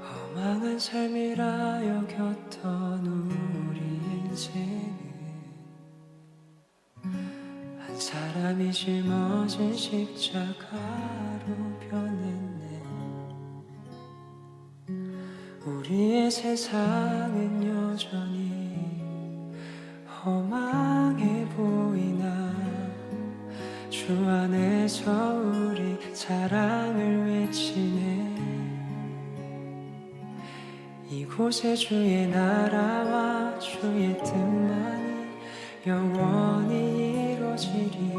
험한 삶이라 여겼던 우리 인생은 한 사람이 짊어진 십자가로 변했네. 우리의 세상은 여전히 험하게 보이나 주 안에서 우리 사랑을 외치네. 이곳에 주의 나라와 주의 뜻만이 영원히 이루어지리.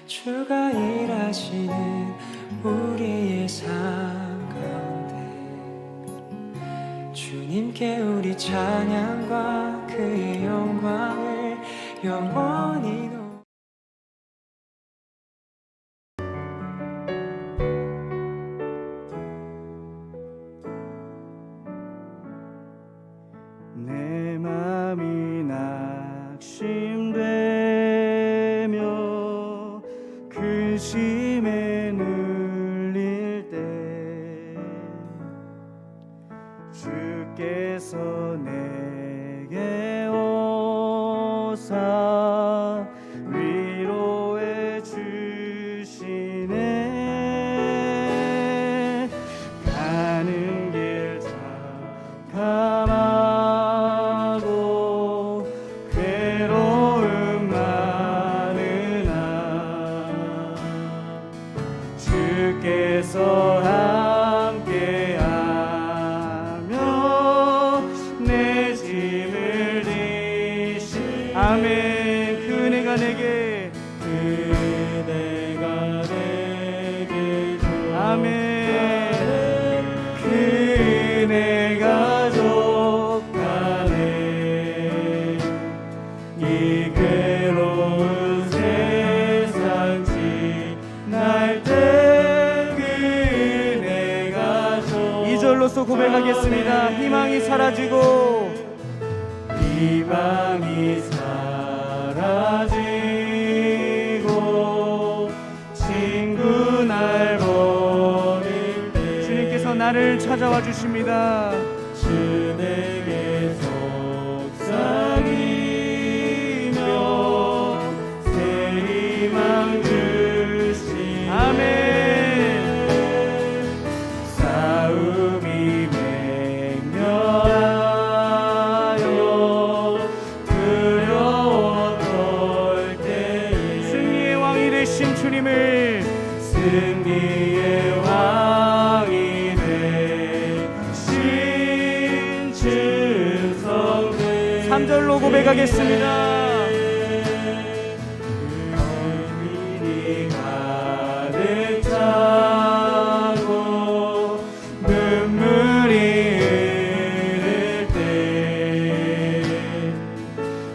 주가 일하시는 우리의 삶 가운데 주님께 우리 찬양과 그의 영광을 영원히 내 맘이 낙심되며 근심에 눌릴 때 주께서 내게 오사 위로해 주시네. 가는 길 캄캄하고 괴로움 많으나 주께서 함께하며 내 짐을 지시. 아멘. 그 은혜가 내게 아멘. 그 은혜가 족하네. 이 괴로운 세상 지날 때 그 은혜가 족. 2절로서 고백하겠습니다. 희망이 사라지고 희망이 사라지고 친구 날 버릴 때 주님께서 나를 찾아와 주십니다. 주 내게 속삭이며 새 희망 주시네. 아멘. 싸움이 맹렬하여 두려워 떨 때에 승리의 왕이 되신 주님을 승리의 왕이 되신 주성들 3절로 고백하겠습니다. 은인이 가득 차고 눈물이 흐를 때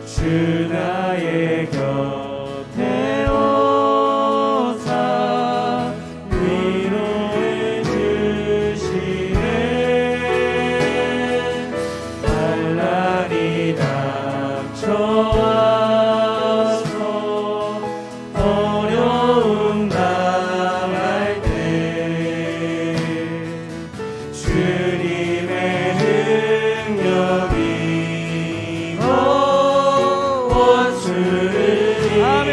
주 나의 곁에 오사 위로해 주시네. 환난이 닥쳐와서 어려움 당할 때 주님의 능력이 원수를 아멘.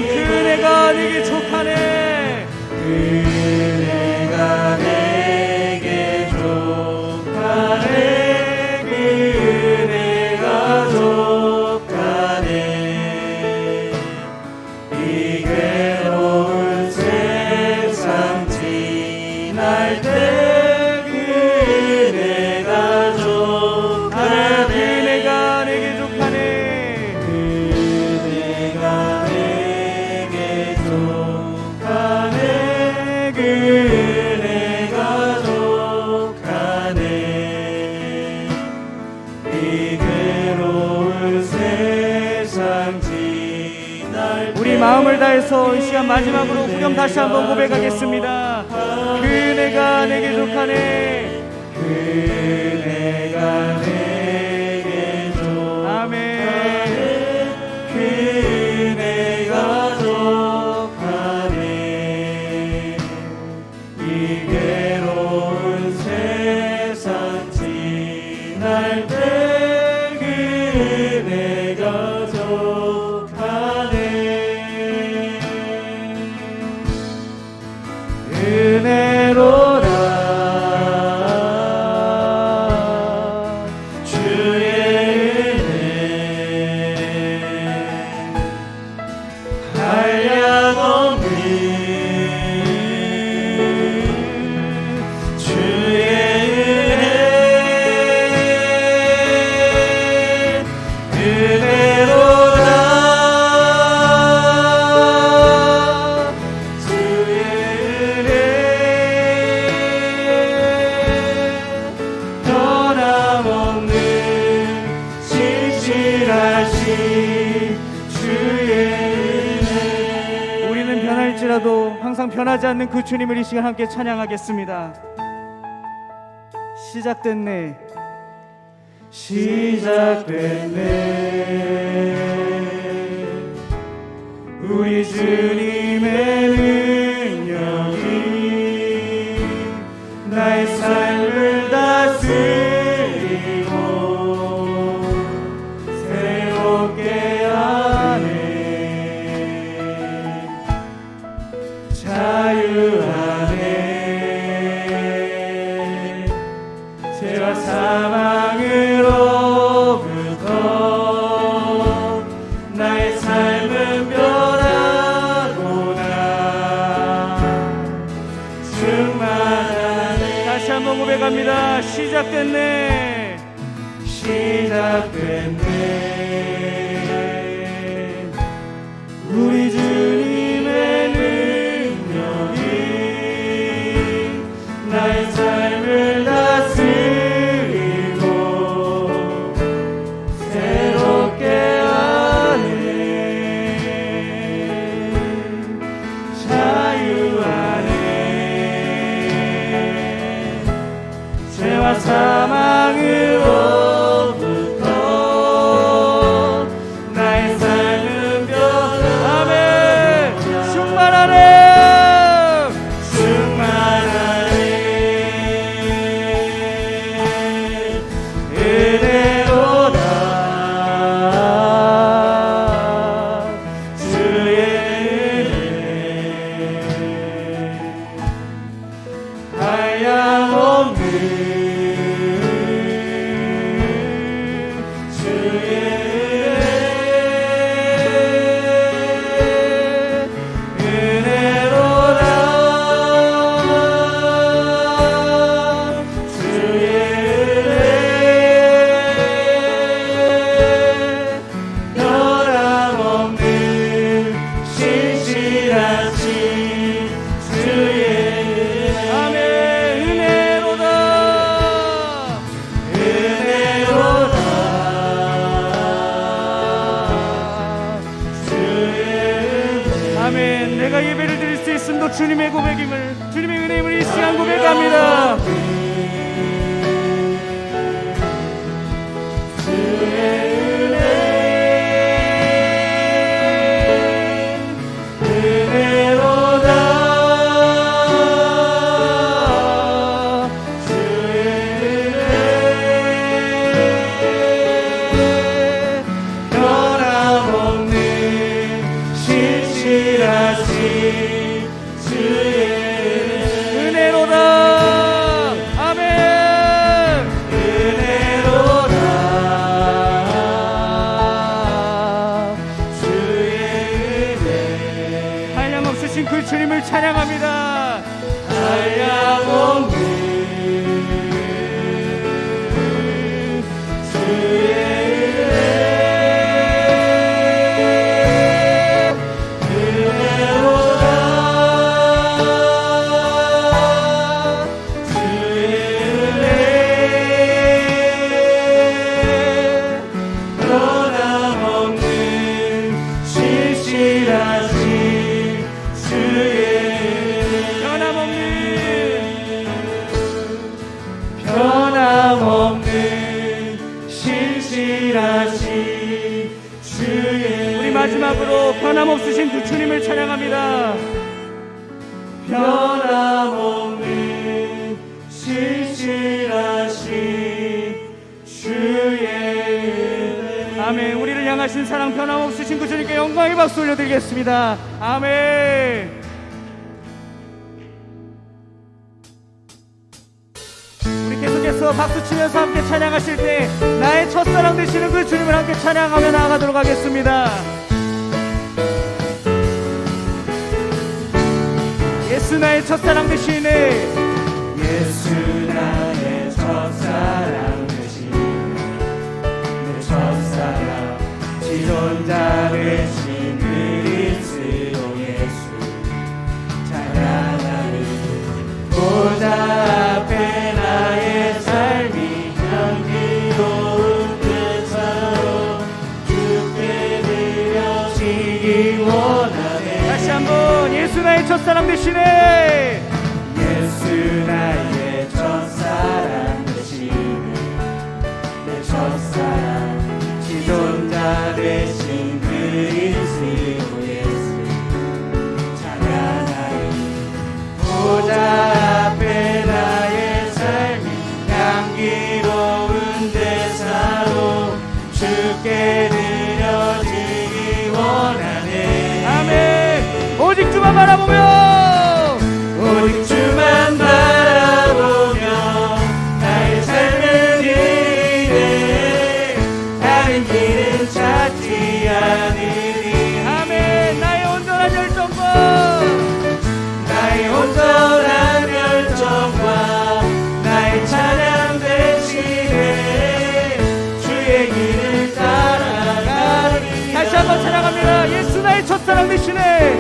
그 은혜가 내게 족하네. 그 은혜가 내게 족하네. 그 은혜가 족하네. 이 괴로운 세상 지날 때 그 은혜가 족하네. 그 은혜가 내게 족하네. 그 은혜가 내게 족하네. 그 은혜가 족하네. 이 괴로운 세상 지날 우리 마음을 다해서 이 시간 마지막으로 후렴 다시 한번 고백하겠습니다. 그 은혜가 은혜가 내게 족하네. 은혜가 내게 족하네. 은혜가 족하네. 이 괴로운 세상 지날 때 은혜가 족하네. 은혜로라 주의 은혜 한량없는 주의 은혜 은혜로라 주의 은혜 변함없는 신실하신 주의 은혜. 우리는 변할지라도 항상 변하지 않는 그 주님을 이 시간 함께 찬양하겠습니다. 시작됐네. 시작됐네. 우리 주님의 능력이 나의 삶을 다스리고 새롭게 하네. 자유하네. 죄와 사망으로부터 나의 삶은 변하구나. 충만하네. 다시 한번 고백합니다. 시작됐네. 시작됐네. 우리 주님의 능력이 나의 삶을 다스리고 새롭게 하네. 자유하네. 죄와 사망으로부터 나의 삶은 변하네. 충만하네. 충만하네. 은혜로다 주의 은혜 한량없는 주의 은혜 은혜로다 주의 은혜 변함없는 신실하신 주의 아멘. 은혜로다. 은혜로다 주의 은혜 아멘. 내가 예배를 드릴 수 있음도 주님의 고백임을, 주님의 은혜임을 이 시간 고백합니다. 주의 은혜 은혜로다 주의 은혜 변함없는 신실하신 주의 은혜 은혜로다. 마지막으로 변함없으신 그 주님을 찬양합니다. 변함없는 신실하신 주의 은혜. 아멘. 우리를 향하신 사랑 변함없으신 그 주님께 영광의 박수 올려드리겠습니다. 아멘. 우리 계속해서 박수 치면서 함께 찬양하실 때 나의 첫사랑 되시는 그 주님을 함께 찬양하며 나아가도록 하겠습니다. 예수 나의 첫사랑 되시네. 예수 나의 첫사랑 되시네. 내 첫사랑 지존자 되신 그리스도 예수 찬양하리. 보좌 앞에 나의 삶이 향기로운 대사로 주께 드려지기 원하네. 다시 한번 예수 나의 첫사랑 되시네. 예수 나의 첫사랑 되시네. 내 첫사랑 지존자 되신 그리스도 예수 찬양하리. 보좌 앞에 나의 삶이 향기로운 대사로 주께 드려지기 원하네. 아멘. 오직 주만 바라보며 오직 주만 바라보며 나의 삶을 드리네. 다른 길은 찾지 않으리. 아멘. 나의 온전한 열정과 나의 온전한 열정과 나의 찬양 되시네. 주의 길을 따라가리. 다시 한번 찬양합니다. 예수 나의 첫사랑 되시네.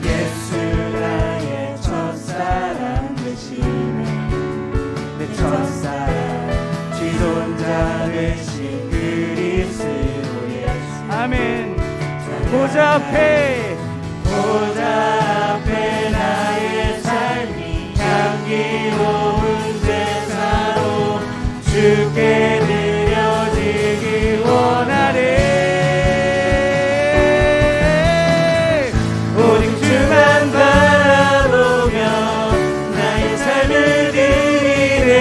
예수 나의 첫사랑 되시네. 내 첫사랑 지존자 되신 그리스도 예수 아멘. 보좌 앞에 보좌 앞에 나의 삶이 향기로운 제사로 주께 드려지기 원하네. 오직 주만 바라보며 나의 삶을 드리네.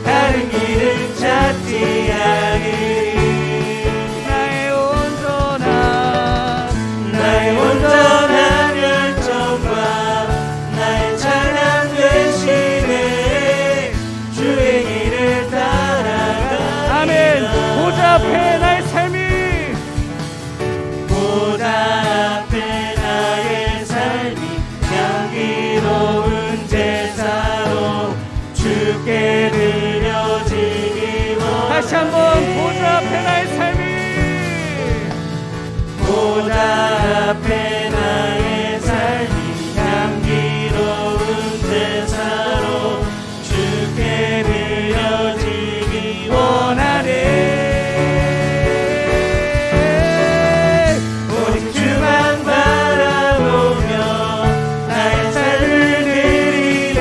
다른 길을 찾지 않으리. 나의 온전한 열정과 나의 찬양 되시네. 주의 길을 따라가. 아멘. 보좌 앞에 나의 삶이 보좌 앞에 나의 삶이 향기로운 제사로 주께 드려지기 원하네. 다시 한번 보좌 앞에 나의 삶이 보좌 앞에 나의 삶이 향기로운 제사로 주께 드려지기 원하네. 오직 주만 바라보며 나의 삶을 드리네.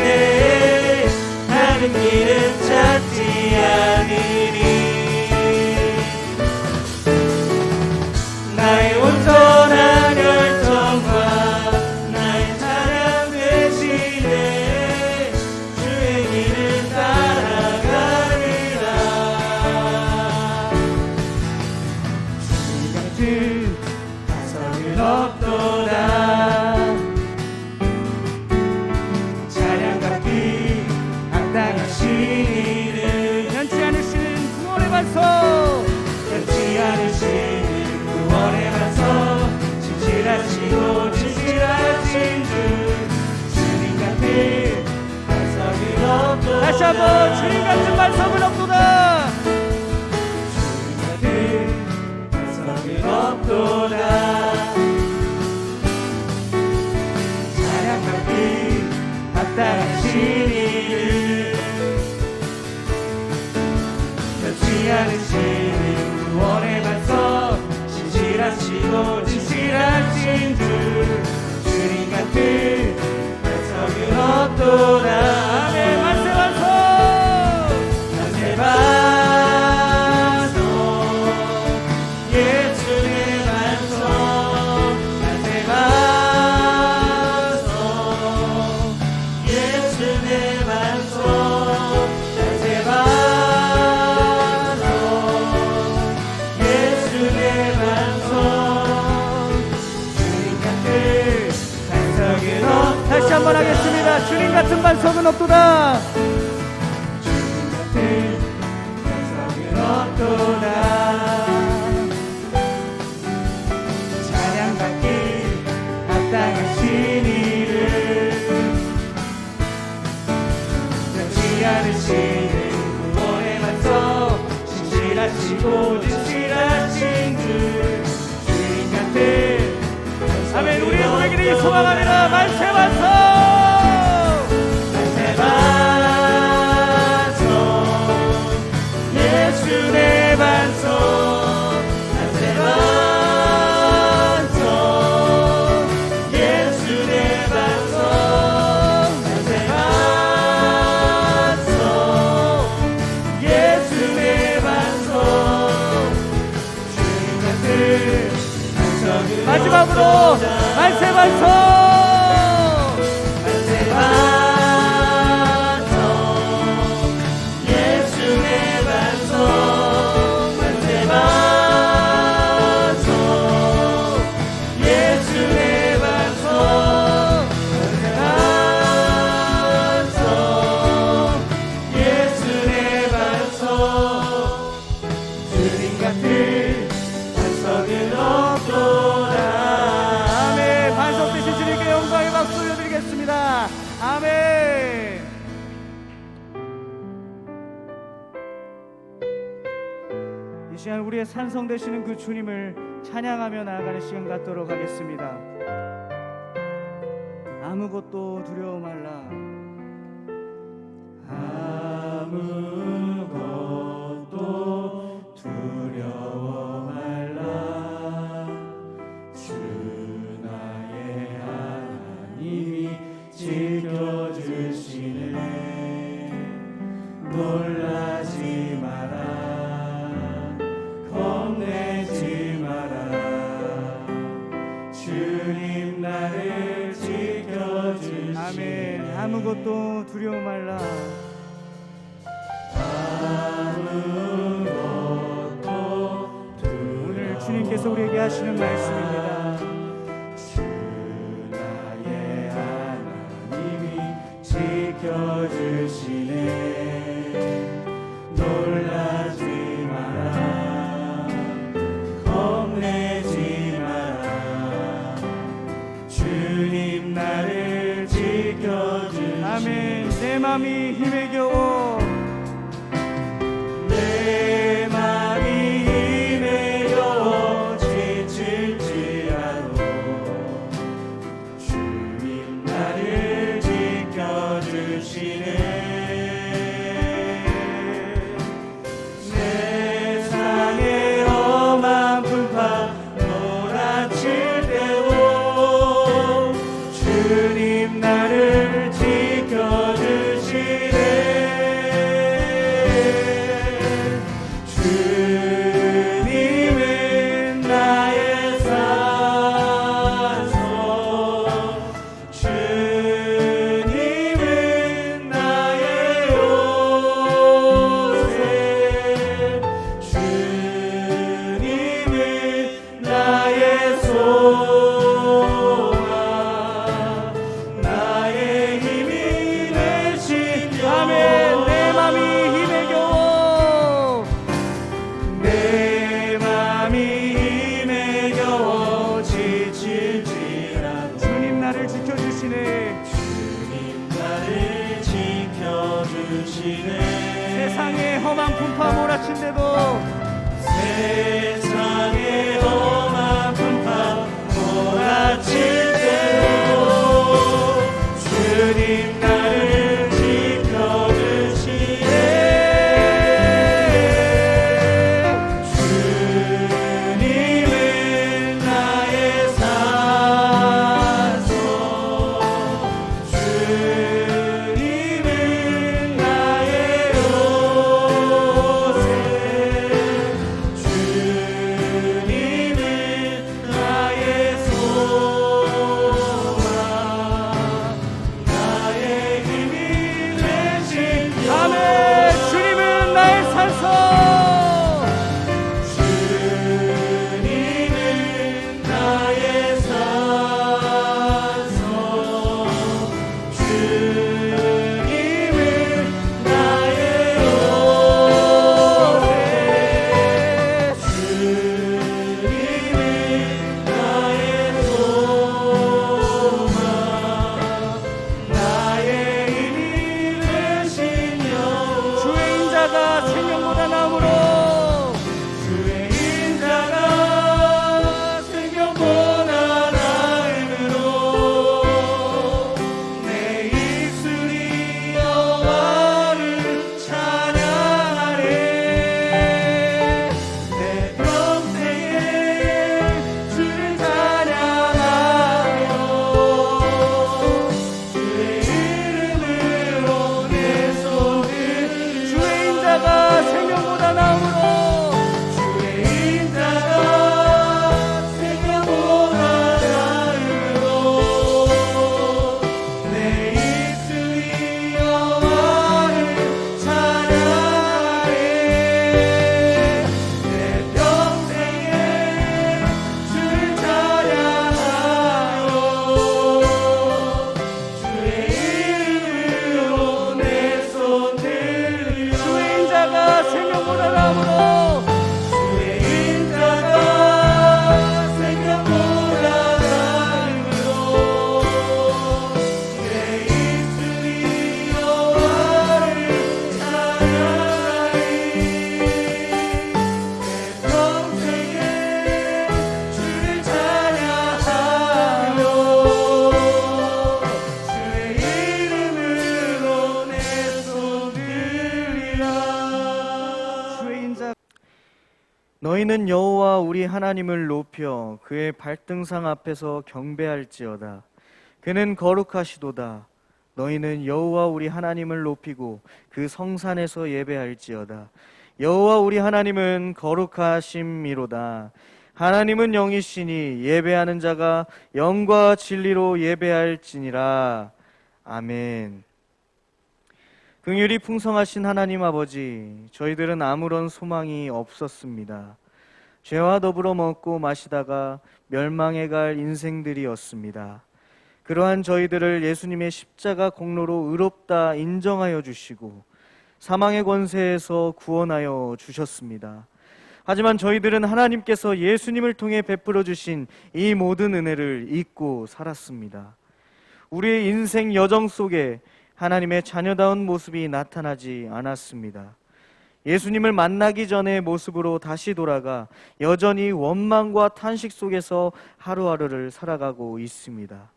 다른 길은 찾지 않으리. 나의 온전한 열정과 나의 찬양 되시네. 주의 길을 따라가리라. 주님 같은 가석은 없도다. 찬양 받기 합당하신 이는 변치 않으시는 구원의 반석. 변치 않으시는 구원의 반석. 진실하시고 진실하신 주. 주님 같은 반석은 없도다. 다시 한번 주님 같은 반석은 없도다. 주님 같은 반석은 없도다. 찬양 받기 합당하신 이는 변치 않으시는 구원의 반석. 진실하시고 진실하신 주. 주님 같은 반석은 없도다. 아멘. 만세 반석. 만세 반석. 축원하겠습니다. 주님 같은 반석은 없도다. 주님 같은 반석은 없도다. 찬양받기 합당하신 이를 변치 않으시는 구원의 반석, 신실하시고 진실하신 주, 주님 같은 아멘. 우리의 고백이 소망합니다. 만세 반석. 만세 반석, 예수 내 반석. 만세 반석, 예수 내 반석. 만세 반석, 예수 내 반석. 주님 같은 반석은 마지막으로 없도다. 만세 반석. 만세 반석, 예수 내 반석. 만세 반석, 예수 내 반석. 만세 반석, 예수 내 반석. 주님 같은 반석은 없도다. 아멘. 반석 되신 주님께 영광의 박수 올려드리겠습니다. 아멘. 이 시간 우리의 산성 되시는 그 주님을 찬양하며 나아가는 시간 갖도록 하겠습니다. 아무것도 두려워 말라. 아무것도 두려워 말라. 주 나의 하나님이 지켜주시네. 놀라지 마라, 겁내지 마라. 주님 나를 지켜주시네. 아멘. 아무것도 두려워 말라. 오늘 주님께서 우리에게 하시는 말씀입니다. 주 나의 하나님이 지켜주시네. 놀라지 마라, 겁내지 마라. 주님 나를 지켜주시네. 아멘. 내 맘이 힘에 겨워 내 맘이 힘에 겨워 지칠지라도 주님 나를 지켜주시네. 세상의 험한 풍파 몰아칠 때도 주님 나를 지켜주시네. 주님은 나의 산성, 주님은 나의 요새, 주님은 나의 소망, 나의 힘이 되신 여. 아멘. 내 맘이 힘에 겨워 내 맘이 힘에 겨워 지칠지라도 주님 나를 지켜주시네. 주님 나를 지켜주시네. 세상의 험한 풍파 몰아친데도 세상의 험한 풍파 몰아칠 때도 주님 나를 지켜주시네. 주님은 나의 산성, 주님은 나의 요새, 주님은 나의 소망, 너희는 여호와 우리 하나님을 높여 그의 발등상 앞에서 경배할지어다. 그는 거룩하시도다. 너희는 여호와 우리 하나님을 높이고 그 성산에서 예배할지어다. 여호와 우리 하나님은 거룩하심이로다. 하나님은 영이시니 예배하는 자가 영과 진리로 예배할지니라. 아멘. 긍휼이 풍성하신 하나님 아버지, 저희들은 아무런 소망이 없었습니다. 죄와 더불어 먹고 마시다가 멸망해 갈 인생들이었습니다. 그러한 저희들을 예수님의 십자가 공로로 의롭다 인정하여 주시고 사망의 권세에서 구원하여 주셨습니다. 하지만 저희들은 하나님께서 예수님을 통해 베풀어 주신 이 모든 은혜를 잊고 살았습니다. 우리의 인생 여정 속에 하나님의 자녀다운 모습이 나타나지 않았습니다. 예수님을 만나기 전의 모습으로 다시 돌아가 여전히 원망과 탄식 속에서 하루하루를 살아가고 있습니다.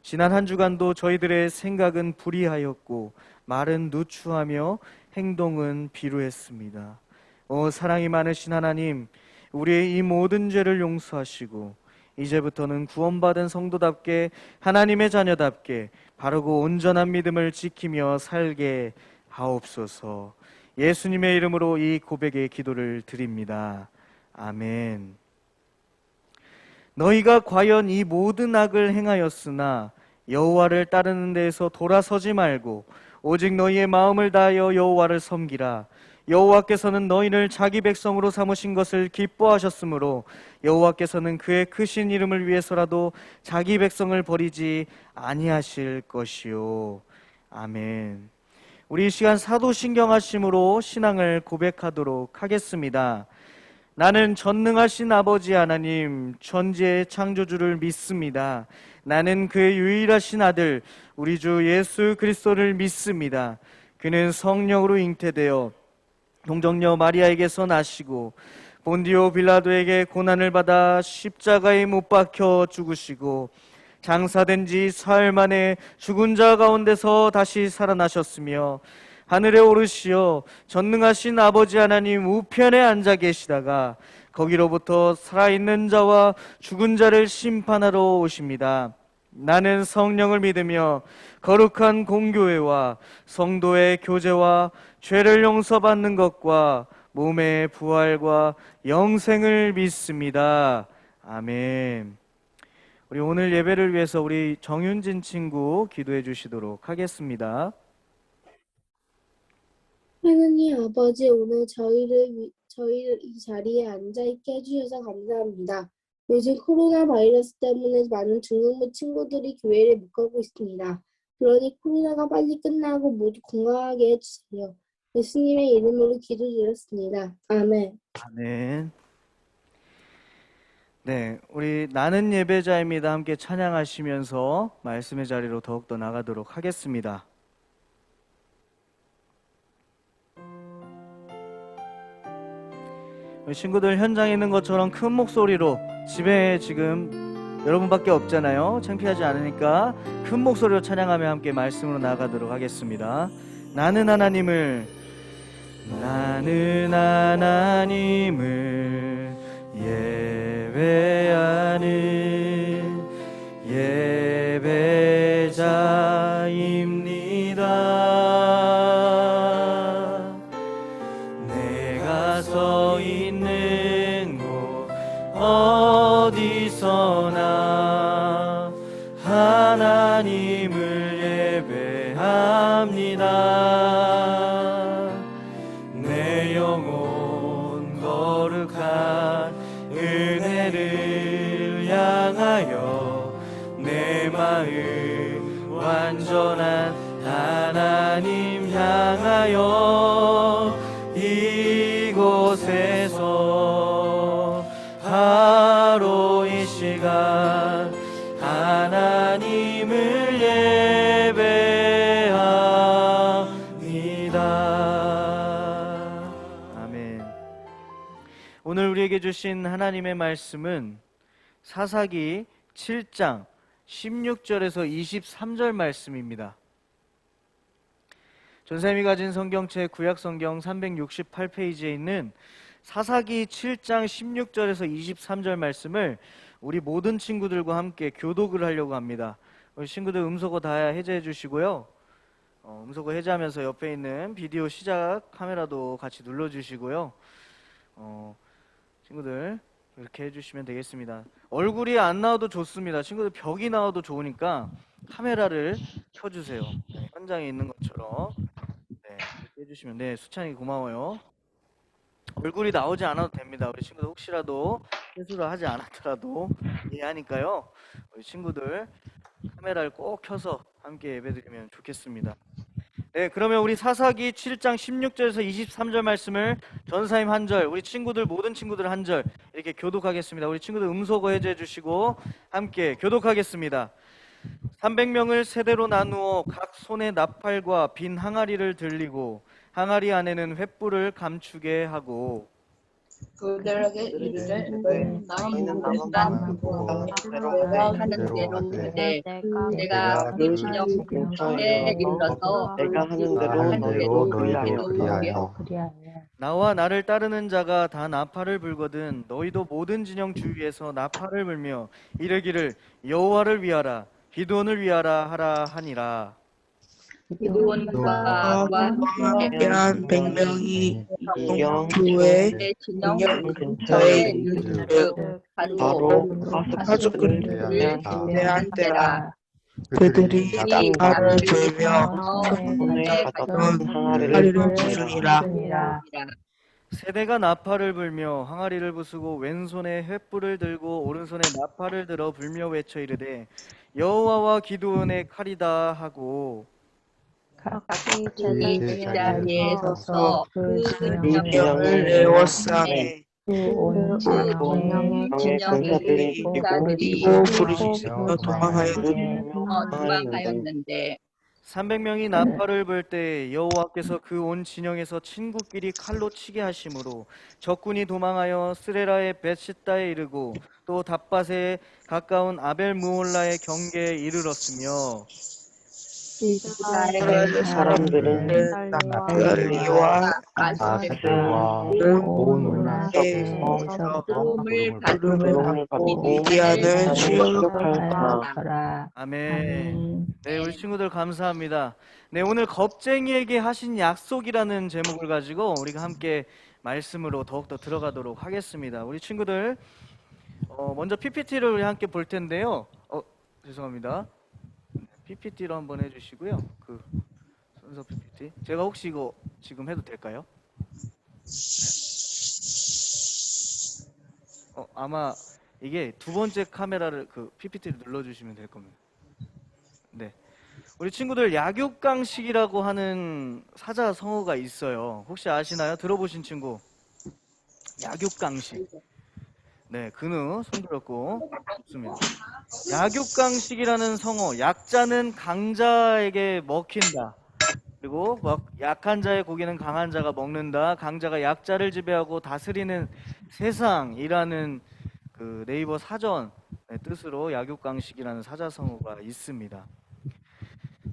지난 한 주간도 저희들의 생각은 불의하였고 말은 누추하며 행동은 비루했습니다. 사랑이 많으신 하나님, 우리의 이 모든 죄를 용서하시고 이제부터는 구원받은 성도답게 하나님의 자녀답게 바르고 온전한 믿음을 지키며 살게 하옵소서. 예수님의 이름으로 이 고백의 기도를 드립니다. 아멘. 너희가 과연 이 모든 악을 행하였으나 여호와를 따르는 데에서 돌아서지 말고 오직 너희의 마음을 다하여 여호와를 섬기라. 여호와께서는 너희를 자기 백성으로 삼으신 것을 기뻐하셨으므로 여호와께서는 그의 크신 이름을 위해서라도 자기 백성을 버리지 아니하실 것이요. 아멘. 우리 이 시간 사도신경하심으로 신앙을 고백하도록 하겠습니다. 나는 전능하신 아버지 하나님, 천지의 창조주를 믿습니다. 나는 그의 유일하신 아들 우리 주 예수 그리스도를 믿습니다. 그는 성령으로 잉태되어 동정녀 마리아에게서 나시고 본디오 빌라도에게 고난을 받아 십자가에 못 박혀 죽으시고 장사된 지 사흘 만에 죽은 자 가운데서 다시 살아나셨으며 하늘에 오르시어 전능하신 아버지 하나님 우편에 앉아 계시다가 거기로부터 살아있는 자와 죽은 자를 심판하러 오십니다. 나는 성령을 믿으며 거룩한 공교회와 성도의 교제와 죄를 용서받는 것과 몸의 부활과 영생을 믿습니다. 아멘. 우리 오늘 예배를 위해서 우리 정윤진 친구 기도해 주시도록 하겠습니다. 하느님 아버지, 오늘 저희를 이 자리에 앉아있게 해주셔서 감사합니다. 요즘 코로나 바이러스 때문에 많은 중등부 친구들이 교회를 못 가고 있습니다. 그러니 코로나가 빨리 끝나고 모두 건강하게 해주세요. 예수님의 이름으로 기도드렸습니다. 아멘. 아멘. 네, 우리 나는 예배자입니다. 함께 찬양하시면서 말씀의 자리로 더욱더 나가도록 하겠습니다. 우리 친구들 현장에 있는 것처럼 큰 목소리로, 집에 지금 여러분밖에 없잖아요. 창피하지 않으니까 큰 목소리로 찬양하며 함께 말씀으로 나가도록 하겠습니다. 나는 하나님을 예배하는 예배자입니다. 내가 서 있는 곳 어디서나 하나님을 예배합니다. 내 영혼 거룩한 은혜를 향하여 내 마음 완전한 하나님 향하여 이곳에서 하루 이 시간 하나님을 예배합니다. 아멘. 오늘 우리에게 주신 하나님의 말씀은 사사기 7장 16절에서 23절 말씀입니다. 전쌤이 가진 성경책 구약성경 368페이지에 있는 사사기 7장 16절에서 23절 말씀을 우리 모든 친구들과 함께 교독을 하려고 합니다. 우리 친구들 음소거 다 해제해 주시고요. 음소거 해제하면서 옆에 있는 비디오 시작 카메라도 같이 눌러주시고요. 친구들 이렇게 해주시면 되겠습니다. 얼굴이 안 나와도 좋습니다. 친구들 벽이 나와도 좋으니까 카메라를 켜주세요. 네, 현장에 있는 것처럼 네, 이렇게 해주시면 네, 수찬이 고마워요. 얼굴이 나오지 않아도 됩니다. 우리 친구들 혹시라도 실수를 하지 않았더라도 이해하니까요. 우리 친구들 카메라를 꼭 켜서 함께 예배드리면 좋겠습니다. 네, 그러면 우리 사사기 7장 16절에서 23절 말씀을 전사님 한 절, 우리 친구들 모든 친구들 한 절 이렇게 교독하겠습니다. 우리 친구들 음소거 해제해 주시고 함께 교독하겠습니다. 300명을 세대로 나누어 각 손에 나팔과 빈 항아리를 들리고 항아리 안에는 횃불을 감추게 하고 그들에게 이르되 너희는 남은 두고 내가 하는 대로 하되 내가 그 진영 근처에 이르러서 내가 하는 대로 너희도 그리하여 나와 나를 따르는 자가 다 나팔을 불거든 너희도 모든 진영 주위에서 나팔을 불며 이르기를 여호와를 위하라 기드온을 위하라 하라 하니라. 기드온과 함께한 100명이 이영 교회 진영 근처에 이르렀즉 바로 가족을 가족을 대한 때라. 그들이 나팔을 불며 손에 가졌던 항아리를 항아리를 부수니라. 세대가 나팔을 불며 항아리를 부수고 왼손에 횃불을 들고 오른손에 나팔을 들어 불며 외쳐 이르되 여호와와 기드온의 칼이다 하고 각기 자리에 서서 그 진영을 내워싸매 진영의 군사들이 그리고 부르짖으며 도망하였는데 300명이 나팔을 불 때 여호와께서 그 온 진영에서 친구끼리 칼로 치게 하심으로 적군이 도망하여 스레라의 벳시다에 이르고 또 답밭에 가까운 아벨 무올라의 경계에 이르렀으며 이스라엘 사람들은 나팔리와 아스와 온 문화에서 부름을 부름을 받고 미디안을 추격하였구나. 아멘. 네, 우리 친구들 감사합니다. 네, 오늘 겁쟁이에게 하신 약속이라는 제목을 가지고 우리가 함께 말씀으로 더욱더 들어가도록 하겠습니다. 우리 친구들 먼저 PPT를 우리 함께 볼 텐데요. 죄송합니다. PPT로 한번 해주시고요. 그 순서 PPT. 제가 혹시 이거 지금 해도 될까요? 아마 이게 두 번째 카메라를 그 PPT를 눌러주시면 될 겁니다. 네. 우리 친구들 약육강식이라고 하는 사자성어가 있어요. 혹시 아시나요? 들어보신 친구? 약육강식. 네, 근우 손 들었고 좋습니다. 약육강식이라는 성어, 약자는 강자에게 먹힌다. 그리고 약한 자의 고기는 강한 자가 먹는다. 강자가 약자를 지배하고 다스리는 세상이라는 그 네이버 사전 뜻으로 약육강식이라는 사자성어가 있습니다.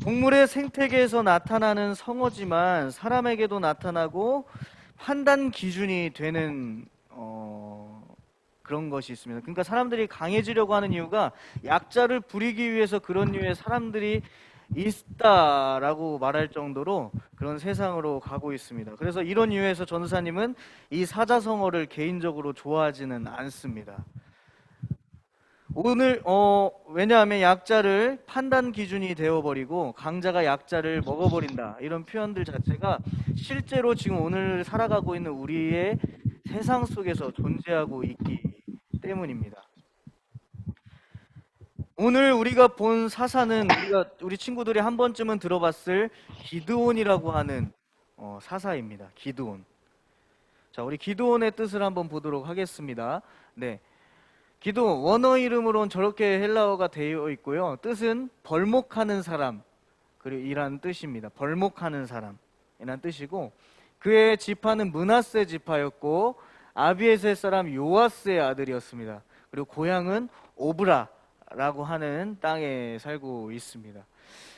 동물의 생태계에서 나타나는 성어지만 사람에게도 나타나고 판단 기준이 되는 그런 것이 있습니다. 그러니까 사람들이 강해지려고 하는 이유가 약자를 부리기 위해서 그런 류의 사람들이 있다라고 말할 정도로 그런 세상으로 가고 있습니다. 그래서 이런 이유에서 전도사님은 이 사자성어를 개인적으로 좋아하지는 않습니다. 오늘 왜냐하면 약자를 판단 기준이 되어버리고 강자가 약자를 먹어버린다 이런 표현들 자체가 실제로 지금 오늘 살아가고 있는 우리의 세상 속에서 존재하고 있기 때문입니다. 오늘 우리가 본 사사는 우리 친구들이 한 번쯤은 들어봤을 기드온이라고 하는 사사입니다. 기드온. 자, 우리 기드온의 뜻을 한번 보도록 하겠습니다. 네. 기드온 원어 이름으로는 저렇게 헬라어가 되어 있고요. 뜻은 벌목하는 사람 이란 뜻입니다. 벌목하는 사람이란 뜻이고 그의 지파는 므낫세 지파였고 아비에셀 사람 요아스의 아들이었습니다. 그리고 고향은 오브라라고 하는 땅에 살고 있습니다.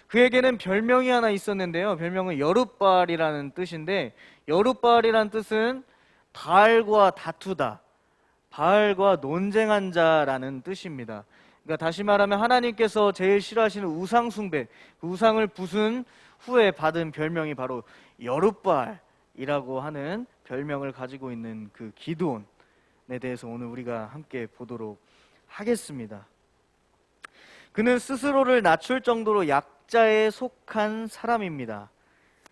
그에게는 별명이 하나 있었는데요. 별명은 여룻바알이라는 뜻인데 여룻바알이라는 뜻은 바알과 다투다, 바알과 논쟁한 자라는 뜻입니다. 그러니까 다시 말하면 하나님께서 제일 싫어하시는 우상 숭배, 그 우상을 부순 후에 받은 별명이 바로 여룻바알이라고 하는 별명을 가지고 있는 그 기드온에 대해서 오늘 우리가 함께 보도록 하겠습니다. 그는 스스로를 낮출 정도로 약자에 속한 사람입니다.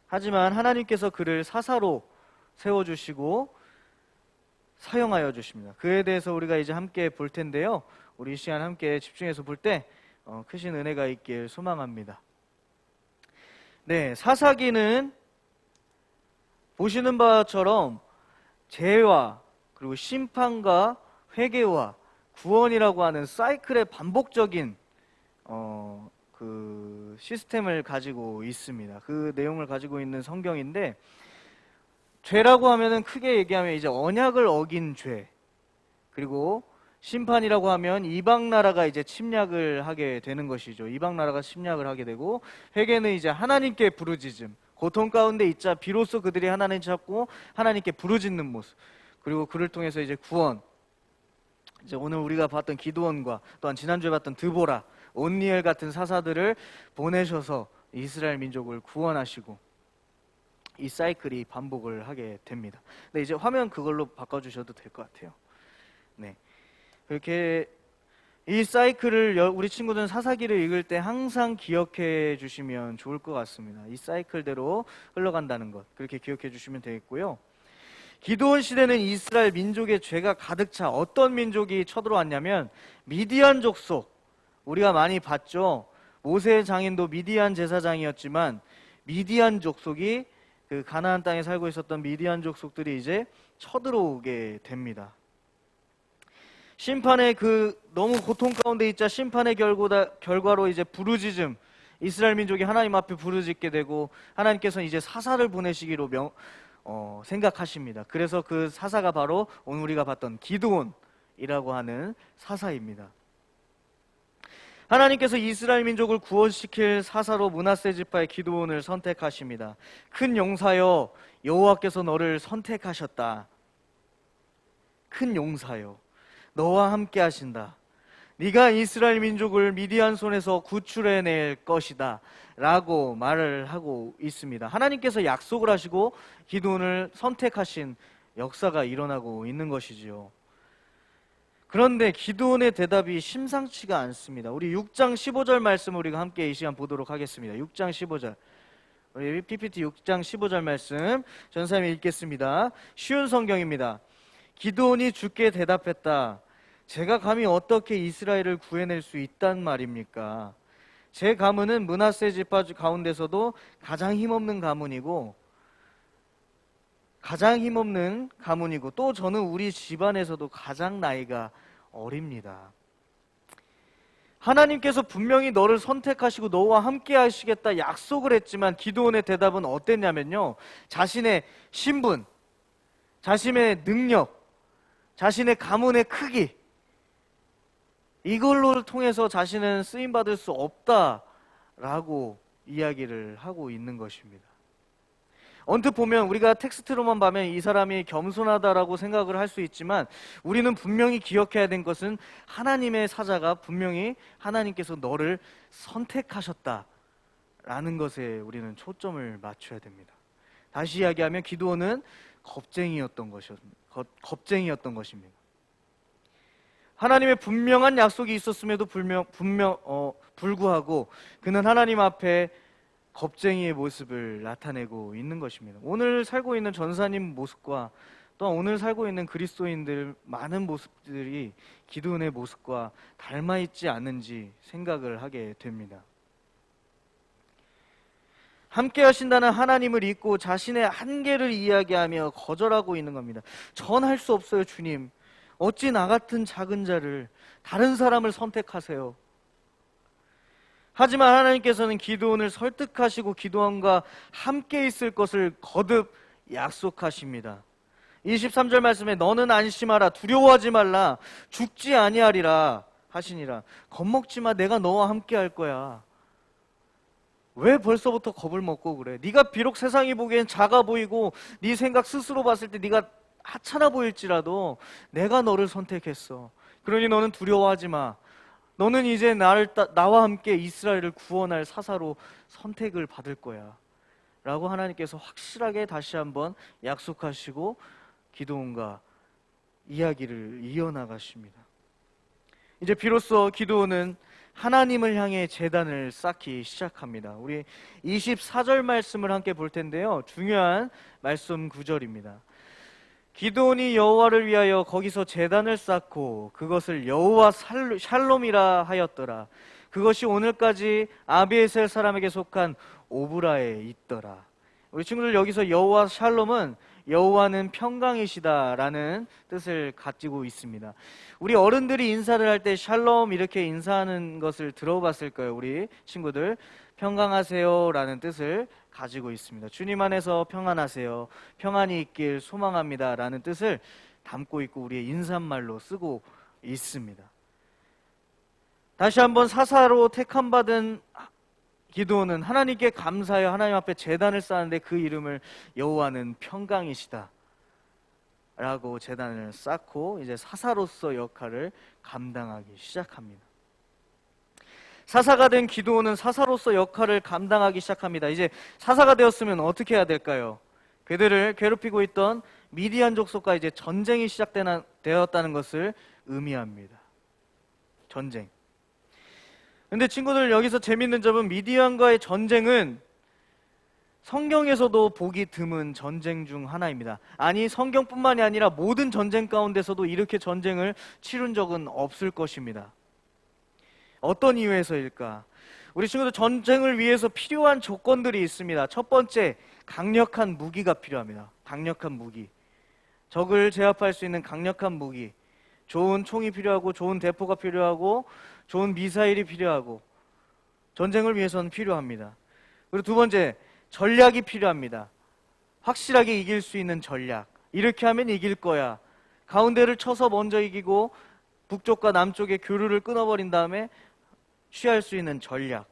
하지만 하나님께서 그를 사사로 세워주시고 사용하여 주십니다. 그에 대해서 우리가 이제 함께 볼 텐데요. 우리 이 시간 함께 집중해서 볼 때 크신 은혜가 있길 소망합니다. 네, 사사기는 보시는 바처럼 죄와 그리고 심판과 회개와 구원이라고 하는 사이클의 반복적인 그 시스템을 가지고 있습니다. 그 내용을 가지고 있는 성경인데, 죄라고 하면은 크게 얘기하면 이제 언약을 어긴 죄, 그리고 심판이라고 하면 이방 나라가 이제 침략을 하게 되는 것이죠. 이방 나라가 침략을 하게 되고, 회개는 이제 하나님께 부르짖음, 고통 가운데 있자 비로소 그들이 하나님 찾고 하나님께 부르짖는 모습, 그리고 그를 통해서 이제 구원, 이제 오늘 우리가 봤던 기드온과 또한 지난주에 봤던 드보라, 온니엘 같은 사사들을 보내셔서 이스라엘 민족을 구원하시고 이 사이클이 반복을 하게 됩니다. 네, 이제 화면 그걸로 바꿔주셔도 될 것 같아요. 네, 그렇게 이 사이클을 우리 친구들은 사사기를 읽을 때 항상 기억해 주시면 좋을 것 같습니다. 이 사이클대로 흘러간다는 것, 그렇게 기억해 주시면 되겠고요. 기드온 시대는 이스라엘 민족의 죄가 가득 차 어떤 민족이 쳐들어왔냐면 미디안 족속, 우리가 많이 봤죠. 모세의 장인도 미디안 제사장이었지만 미디안 족속이 그 가나안 땅에 살고 있었던 미디안 족속들이 이제 쳐들어오게 됩니다. 심판의 그 너무 고통 가운데 있자 심판의 결과로 이제 부르짖음, 이스라엘 민족이 하나님 앞에 부르짖게 되고 하나님께서는 이제 사사를 보내시기로 생각하십니다. 그래서 그 사사가 바로 오늘 우리가 봤던 기드온이라고 하는 사사입니다. 하나님께서 이스라엘 민족을 구원시킬 사사로 므낫세 지파의 기드온을 선택하십니다. 큰 용사여, 여호와께서 너를 선택하셨다. 큰 용사여, 너와 함께 하신다. 네가 이스라엘 민족을 미디안 손에서 구출해낼 것이다 라고 말을 하고 있습니다. 하나님께서 약속을 하시고 기드온을 선택하신 역사가 일어나고 있는 것이지요. 그런데 기드온의 대답이 심상치가 않습니다. 우리 6장 15절 말씀 우리가 함께 이 시간 보도록 하겠습니다. 6장 15절, 우리 PPT 6장 15절 말씀 전사님이 읽겠습니다. 쉬운 성경입니다. 기드온이 주께 대답했다. 제가 감히 어떻게 이스라엘을 구해낼 수 있단 말입니까? 제 가문은 므낫세 지파 가운데서도 가장 힘없는 가문이고 또 저는 우리 집안에서도 가장 나이가 어립니다. 하나님께서 분명히 너를 선택하시고 너와 함께 하시겠다 약속을 했지만 기드온의 대답은 어땠냐면요, 자신의 신분, 자신의 능력, 자신의 가문의 크기, 이걸로 통해서 자신은 쓰임받을 수 없다라고 이야기를 하고 있는 것입니다. 언뜻 보면 우리가 텍스트로만 보면 이 사람이 겸손하다라고 생각을 할 수 있지만 우리는 분명히 기억해야 된 것은 하나님의 사자가 분명히 하나님께서 너를 선택하셨다라는 것에 우리는 초점을 맞춰야 됩니다. 다시 이야기하면 기드온은 겁쟁이였던 것입니다. 하나님의 분명한 약속이 있었음에도 불구하고 그는 하나님 앞에 겁쟁이의 모습을 나타내고 있는 것입니다. 오늘 살고 있는 전사님 모습과 또한 오늘 살고 있는 그리스도인들 많은 모습들이 기드온의 모습과 닮아 있지 않는지 생각을 하게 됩니다. 함께 하신다는 하나님을 잊고 자신의 한계를 이야기하며 거절하고 있는 겁니다. 전 할 수 없어요, 주님. 어찌 나 같은 작은 자를, 다른 사람을 선택하세요. 하지만 하나님께서는 기드온을 설득하시고 기드온과 함께 있을 것을 거듭 약속하십니다. 23절 말씀에 너는 안심하라, 두려워하지 말라, 죽지 아니하리라 하시니라. 겁먹지 마, 내가 너와 함께 할 거야. 왜 벌써부터 겁을 먹고 그래? 네가 비록 세상이 보기엔 작아 보이고 네 생각 스스로 봤을 때 네가 하찮아 보일지라도 내가 너를 선택했어. 그러니 너는 두려워하지 마. 너는 이제 나와 함께 이스라엘을 구원할 사사로 선택을 받을 거야. 라고 하나님께서 확실하게 다시 한번 약속하시고 기드온과 이야기를 이어나가십니다. 이제 비로소 기드온은 하나님을 향해 제단을 쌓기 시작합니다. 우리 24절 말씀을 함께 볼 텐데요. 중요한 말씀 구절입니다. 기드온이 여호와를 위하여 거기서 제단을 쌓고 그것을 여호와 샬롬이라 하였더라. 그것이 오늘까지 아비에셀 사람에게 속한 오브라에 있더라. 우리 친구들, 여기서 여호와 샬롬은 여호와는 평강이시다라는 뜻을 가지고 있습니다. 우리 어른들이 인사를 할 때 샬롬 이렇게 인사하는 것을 들어봤을 거예요. 우리 친구들, 평강하세요라는 뜻을 가지고 있습니다. 주님 안에서 평안하세요, 평안이 있길 소망합니다라는 뜻을 담고 있고 우리의 인사말로 쓰고 있습니다. 다시 한번 사사로 택함받은 기드온은 하나님께 감사하여 하나님 앞에 제단을 쌓는데 그 이름을 여호와는 평강이시다 라고 제단을 쌓고 이제 사사로서 역할을 감당하기 시작합니다. 사사가 된 기드온은 사사로서 역할을 감당하기 시작합니다. 이제 사사가 되었으면 어떻게 해야 될까요? 그들을 괴롭히고 있던 미디안 족속과 이제 전쟁이 시작되었다는 것을 의미합니다. 전쟁. 근데 친구들, 여기서 재밌는 점은 미디안과의 전쟁은 성경에서도 보기 드문 전쟁 중 하나입니다. 아니, 성경뿐만이 아니라 모든 전쟁 가운데서도 이렇게 전쟁을 치룬 적은 없을 것입니다. 어떤 이유에서일까? 우리 친구들, 전쟁을 위해서 필요한 조건들이 있습니다. 첫 번째, 강력한 무기가 필요합니다. 강력한 무기. 적을 제압할 수 있는 강력한 무기. 좋은 총이 필요하고 좋은 대포가 필요하고 좋은 미사일이 필요하고 전쟁을 위해서는 필요합니다. 그리고 두 번째, 전략이 필요합니다. 확실하게 이길 수 있는 전략. 이렇게 하면 이길 거야. 가운데를 쳐서 먼저 이기고 북쪽과 남쪽의 교류를 끊어버린 다음에 취할 수 있는 전략.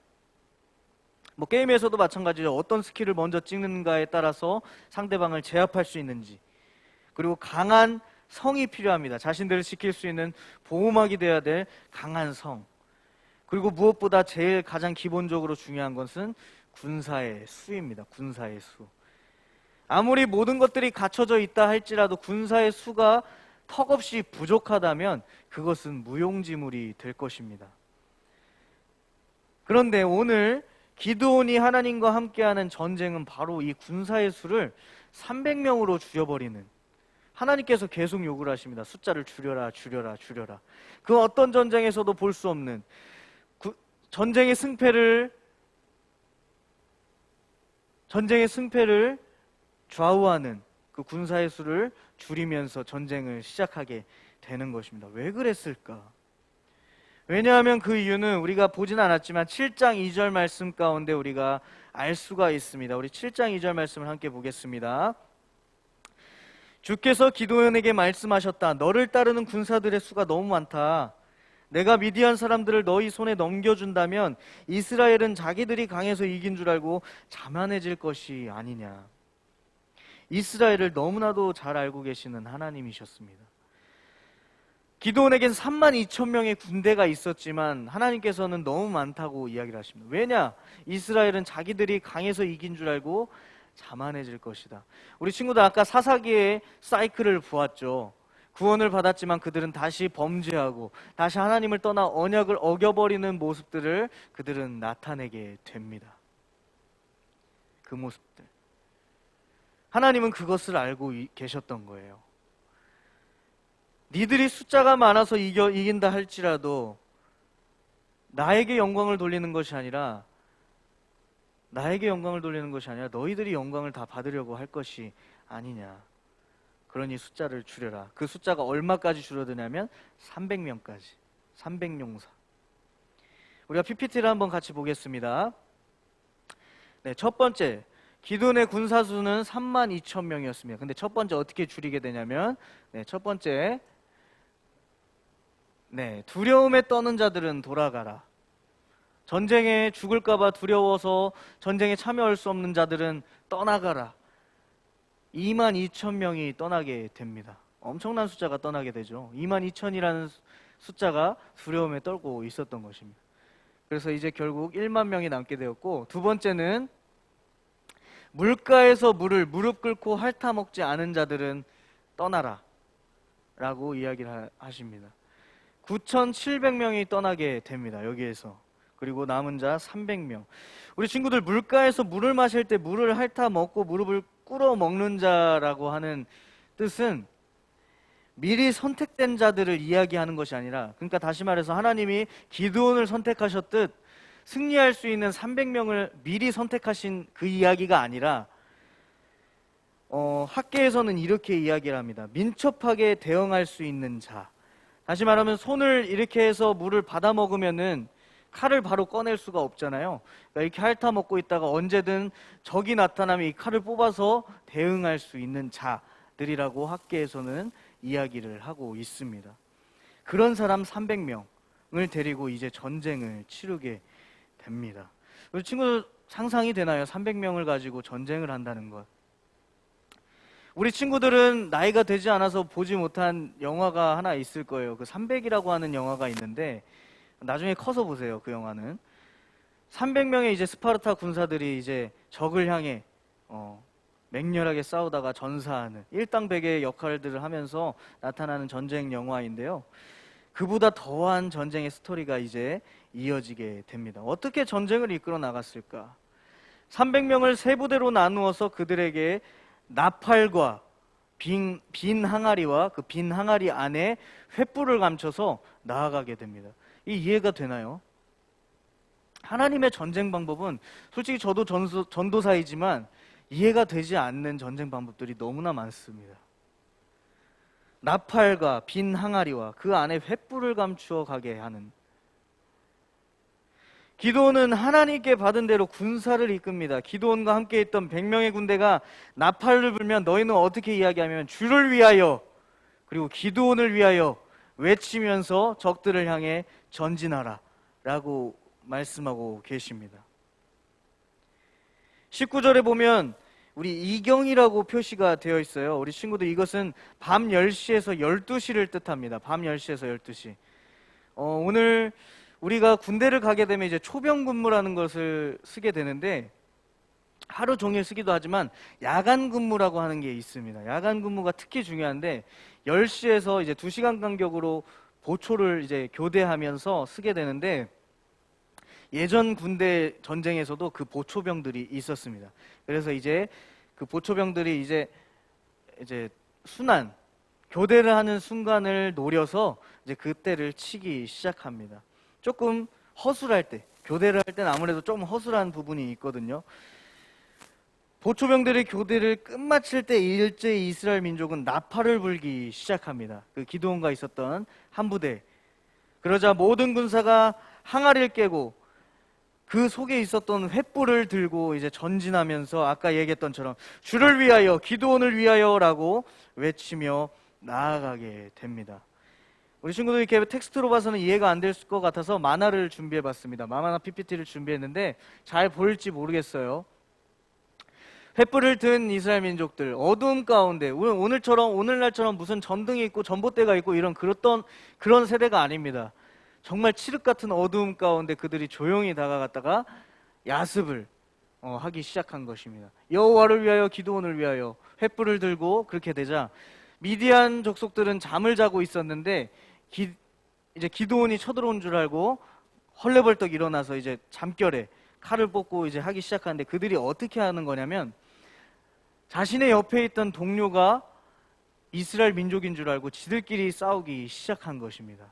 뭐 게임에서도 마찬가지죠. 어떤 스킬을 먼저 찍는가에 따라서 상대방을 제압할 수 있는지. 그리고 강한 성이 필요합니다. 자신들을 지킬 수 있는 보호막이 되어야 될 강한 성. 그리고 무엇보다 제일 가장 기본적으로 중요한 것은 군사의 수입니다. 군사의 수. 아무리 모든 것들이 갖춰져 있다 할지라도 군사의 수가 턱없이 부족하다면 그것은 무용지물이 될 것입니다. 그런데 오늘 기드온이 하나님과 함께하는 전쟁은 바로 이 군사의 수를 300명으로 줄여버리는, 하나님께서 계속 요구를 하십니다. 숫자를 줄여라, 줄여라, 줄여라. 그 어떤 전쟁에서도 볼 수 없는 전쟁의 승패를 좌우하는 그 군사의 수를 줄이면서 전쟁을 시작하게 되는 것입니다. 왜 그랬을까? 왜냐하면 그 이유는 우리가 보진 않았지만 7장 2절 말씀 가운데 우리가 알 수가 있습니다. 우리 7장 2절 말씀을 함께 보겠습니다. 주께서 기드온에게 말씀하셨다. 너를 따르는 군사들의 수가 너무 많다. 내가 미디안 사람들을 너희 손에 넘겨준다면 이스라엘은 자기들이 강해서 이긴 줄 알고 자만해질 것이 아니냐. 이스라엘을 너무나도 잘 알고 계시는 하나님이셨습니다. 기드온에겐 32,000명의 군대가 있었지만 하나님께서는 너무 많다고 이야기를 하십니다. 왜냐? 이스라엘은 자기들이 강해서 이긴 줄 알고 자만해질 것이다. 우리 친구들, 아까 사사기의 사이클을 보았죠. 구원을 받았지만 그들은 다시 범죄하고 다시 하나님을 떠나 언약을 어겨버리는 모습들을 그들은 나타내게 됩니다. 그 모습들. 하나님은 그것을 알고 계셨던 거예요. 니들이 숫자가 많아서 이긴다 할지라도 나에게 영광을 돌리는 것이 아니라 너희들이 영광을 다 받으려고 할 것이 아니냐. 그러니 숫자를 줄여라. 그 숫자가 얼마까지 줄어드냐면 300명까지. 300용사. 우리가 PPT를 한번 같이 보겠습니다. 네, 첫 번째, 기드온의 군사수는 32,000명이었습니다. 근데 첫 번째 어떻게 줄이게 되냐면, 첫 번째, 두려움에 떠는 자들은 돌아가라. 전쟁에 죽을까봐 두려워서 전쟁에 참여할 수 없는 자들은 떠나가라. 22,000명이 떠나게 됩니다. 엄청난 숫자가 떠나게 되죠. 22,000이라는 숫자가 두려움에 떨고 있었던 것입니다. 그래서 이제 결국 1만 명이 남게 되었고, 두 번째는 물가에서 물을 무릎 꿇고 핥아 먹지 않은 자들은 떠나라 라고 이야기를 하십니다. 9,700명이 떠나게 됩니다. 여기에서. 그리고 남은 자 300명. 우리 친구들, 물가에서 물을 마실 때 물을 핥아 먹고 무릎을 꿇어 먹는 자라고 하는 뜻은 미리 선택된 자들을 이야기하는 것이 아니라, 그러니까 다시 말해서 하나님이 기드온을 선택하셨듯 승리할 수 있는 300명을 미리 선택하신 그 이야기가 아니라, 학계에서는 이렇게 이야기를 합니다. 민첩하게 대응할 수 있는 자. 다시 말하면 손을 이렇게 해서 물을 받아 먹으면은 칼을 바로 꺼낼 수가 없잖아요. 그러니까 이렇게 핥아 먹고 있다가 언제든 적이 나타나면 이 칼을 뽑아서 대응할 수 있는 자들이라고 학계에서는 이야기를 하고 있습니다. 그런 사람 300명을 데리고 이제 전쟁을 치르게 됩니다. 우리 친구들 상상이 되나요? 300명을 가지고 전쟁을 한다는 것. 우리 친구들은 나이가 되지 않아서 보지 못한 영화가 하나 있을 거예요. 그 300이라고 하는 영화가 있는데, 나중에 커서 보세요. 그 영화는 300명의 이제 스파르타 군사들이 이제 적을 향해 맹렬하게 싸우다가 전사하는 일당백의 역할들을 하면서 나타나는 전쟁 영화인데요. 그보다 더한 전쟁의 스토리가 이제 이어지게 됩니다. 어떻게 전쟁을 이끌어 나갔을까? 300명을 세 부대로 나누어서 그들에게 나팔과 빈 항아리와 그 빈 항아리 안에 횃불을 감춰서 나아가게 됩니다. 이 이해가 되나요? 하나님의 전쟁 방법은 솔직히 저도 전도사이지만 이해가 되지 않는 전쟁 방법들이 너무나 많습니다. 나팔과 빈 항아리와 그 안에 횃불을 감추어 가게 하는, 기드온은 하나님께 받은 대로 군사를 이끕니다. 기드온과 함께 있던 100명의 군대가 나팔을 불면 너희는 어떻게 이야기하면 주를 위하여 그리고 기드온을 위하여 외치면서 적들을 향해 전진하라 라고 말씀하고 계십니다. 19절에 보면 우리 이경이라고 표시가 되어 있어요. 우리 친구들, 이것은 밤 10시에서 12시를 뜻합니다. 밤 10시에서 12시. 오늘 우리가 군대를 가게 되면 이제 초병 근무라는 것을 쓰게 되는데, 하루 종일 쓰기도 하지만 야간 근무라고 하는 게 있습니다. 야간 근무가 특히 중요한데 10시에서 이제 2시간 간격으로 보초를 이제 교대하면서 쓰게 되는데, 예전 군대 전쟁에서도 그 보초병들이 있었습니다. 그래서 이제 그 보초병들이 이제 순환 교대를 하는 순간을 노려서 이제 그때를 치기 시작합니다. 조금 허술할 때, 교대를 할 때는 아무래도 좀 허술한 부분이 있거든요. 보초병들이 교대를 끝마칠 때 일제히 이스라엘 민족은 나팔을 불기 시작합니다. 그 기드온과 있었던 한 부대. 그러자 모든 군사가 항아리를 깨고 그 속에 있었던 횃불을 들고 이제 전진하면서 아까 얘기했던처럼 주를 위하여, 기드온을 위하여라고 외치며 나아가게 됩니다. 우리 친구들이 이렇게 텍스트로 봐서는 이해가 안 될 것 같아서 만화를 준비해봤습니다. 만화 PPT를 준비했는데 잘 보일지 모르겠어요. 횃불을 든 이스라엘 민족들, 어두움 가운데, 오늘날처럼 무슨 전등이 있고 전봇대가 있고 그런 세대가 아닙니다. 정말 칠흑 같은 어두움 가운데 그들이 조용히 다가갔다가 야습을 하기 시작한 것입니다. 여호와를 위하여, 기드온을 위하여 횃불을 들고 그렇게 되자 미디안 족속들은 잠을 자고 있었는데 이제 기드온이 쳐들어온 줄 알고 헐레벌떡 일어나서 이제 잠결에 칼을 뽑고 이제 하기 시작하는데, 그들이 어떻게 하는 거냐면 자신의 옆에 있던 동료가 이스라엘 민족인 줄 알고 지들끼리 싸우기 시작한 것입니다.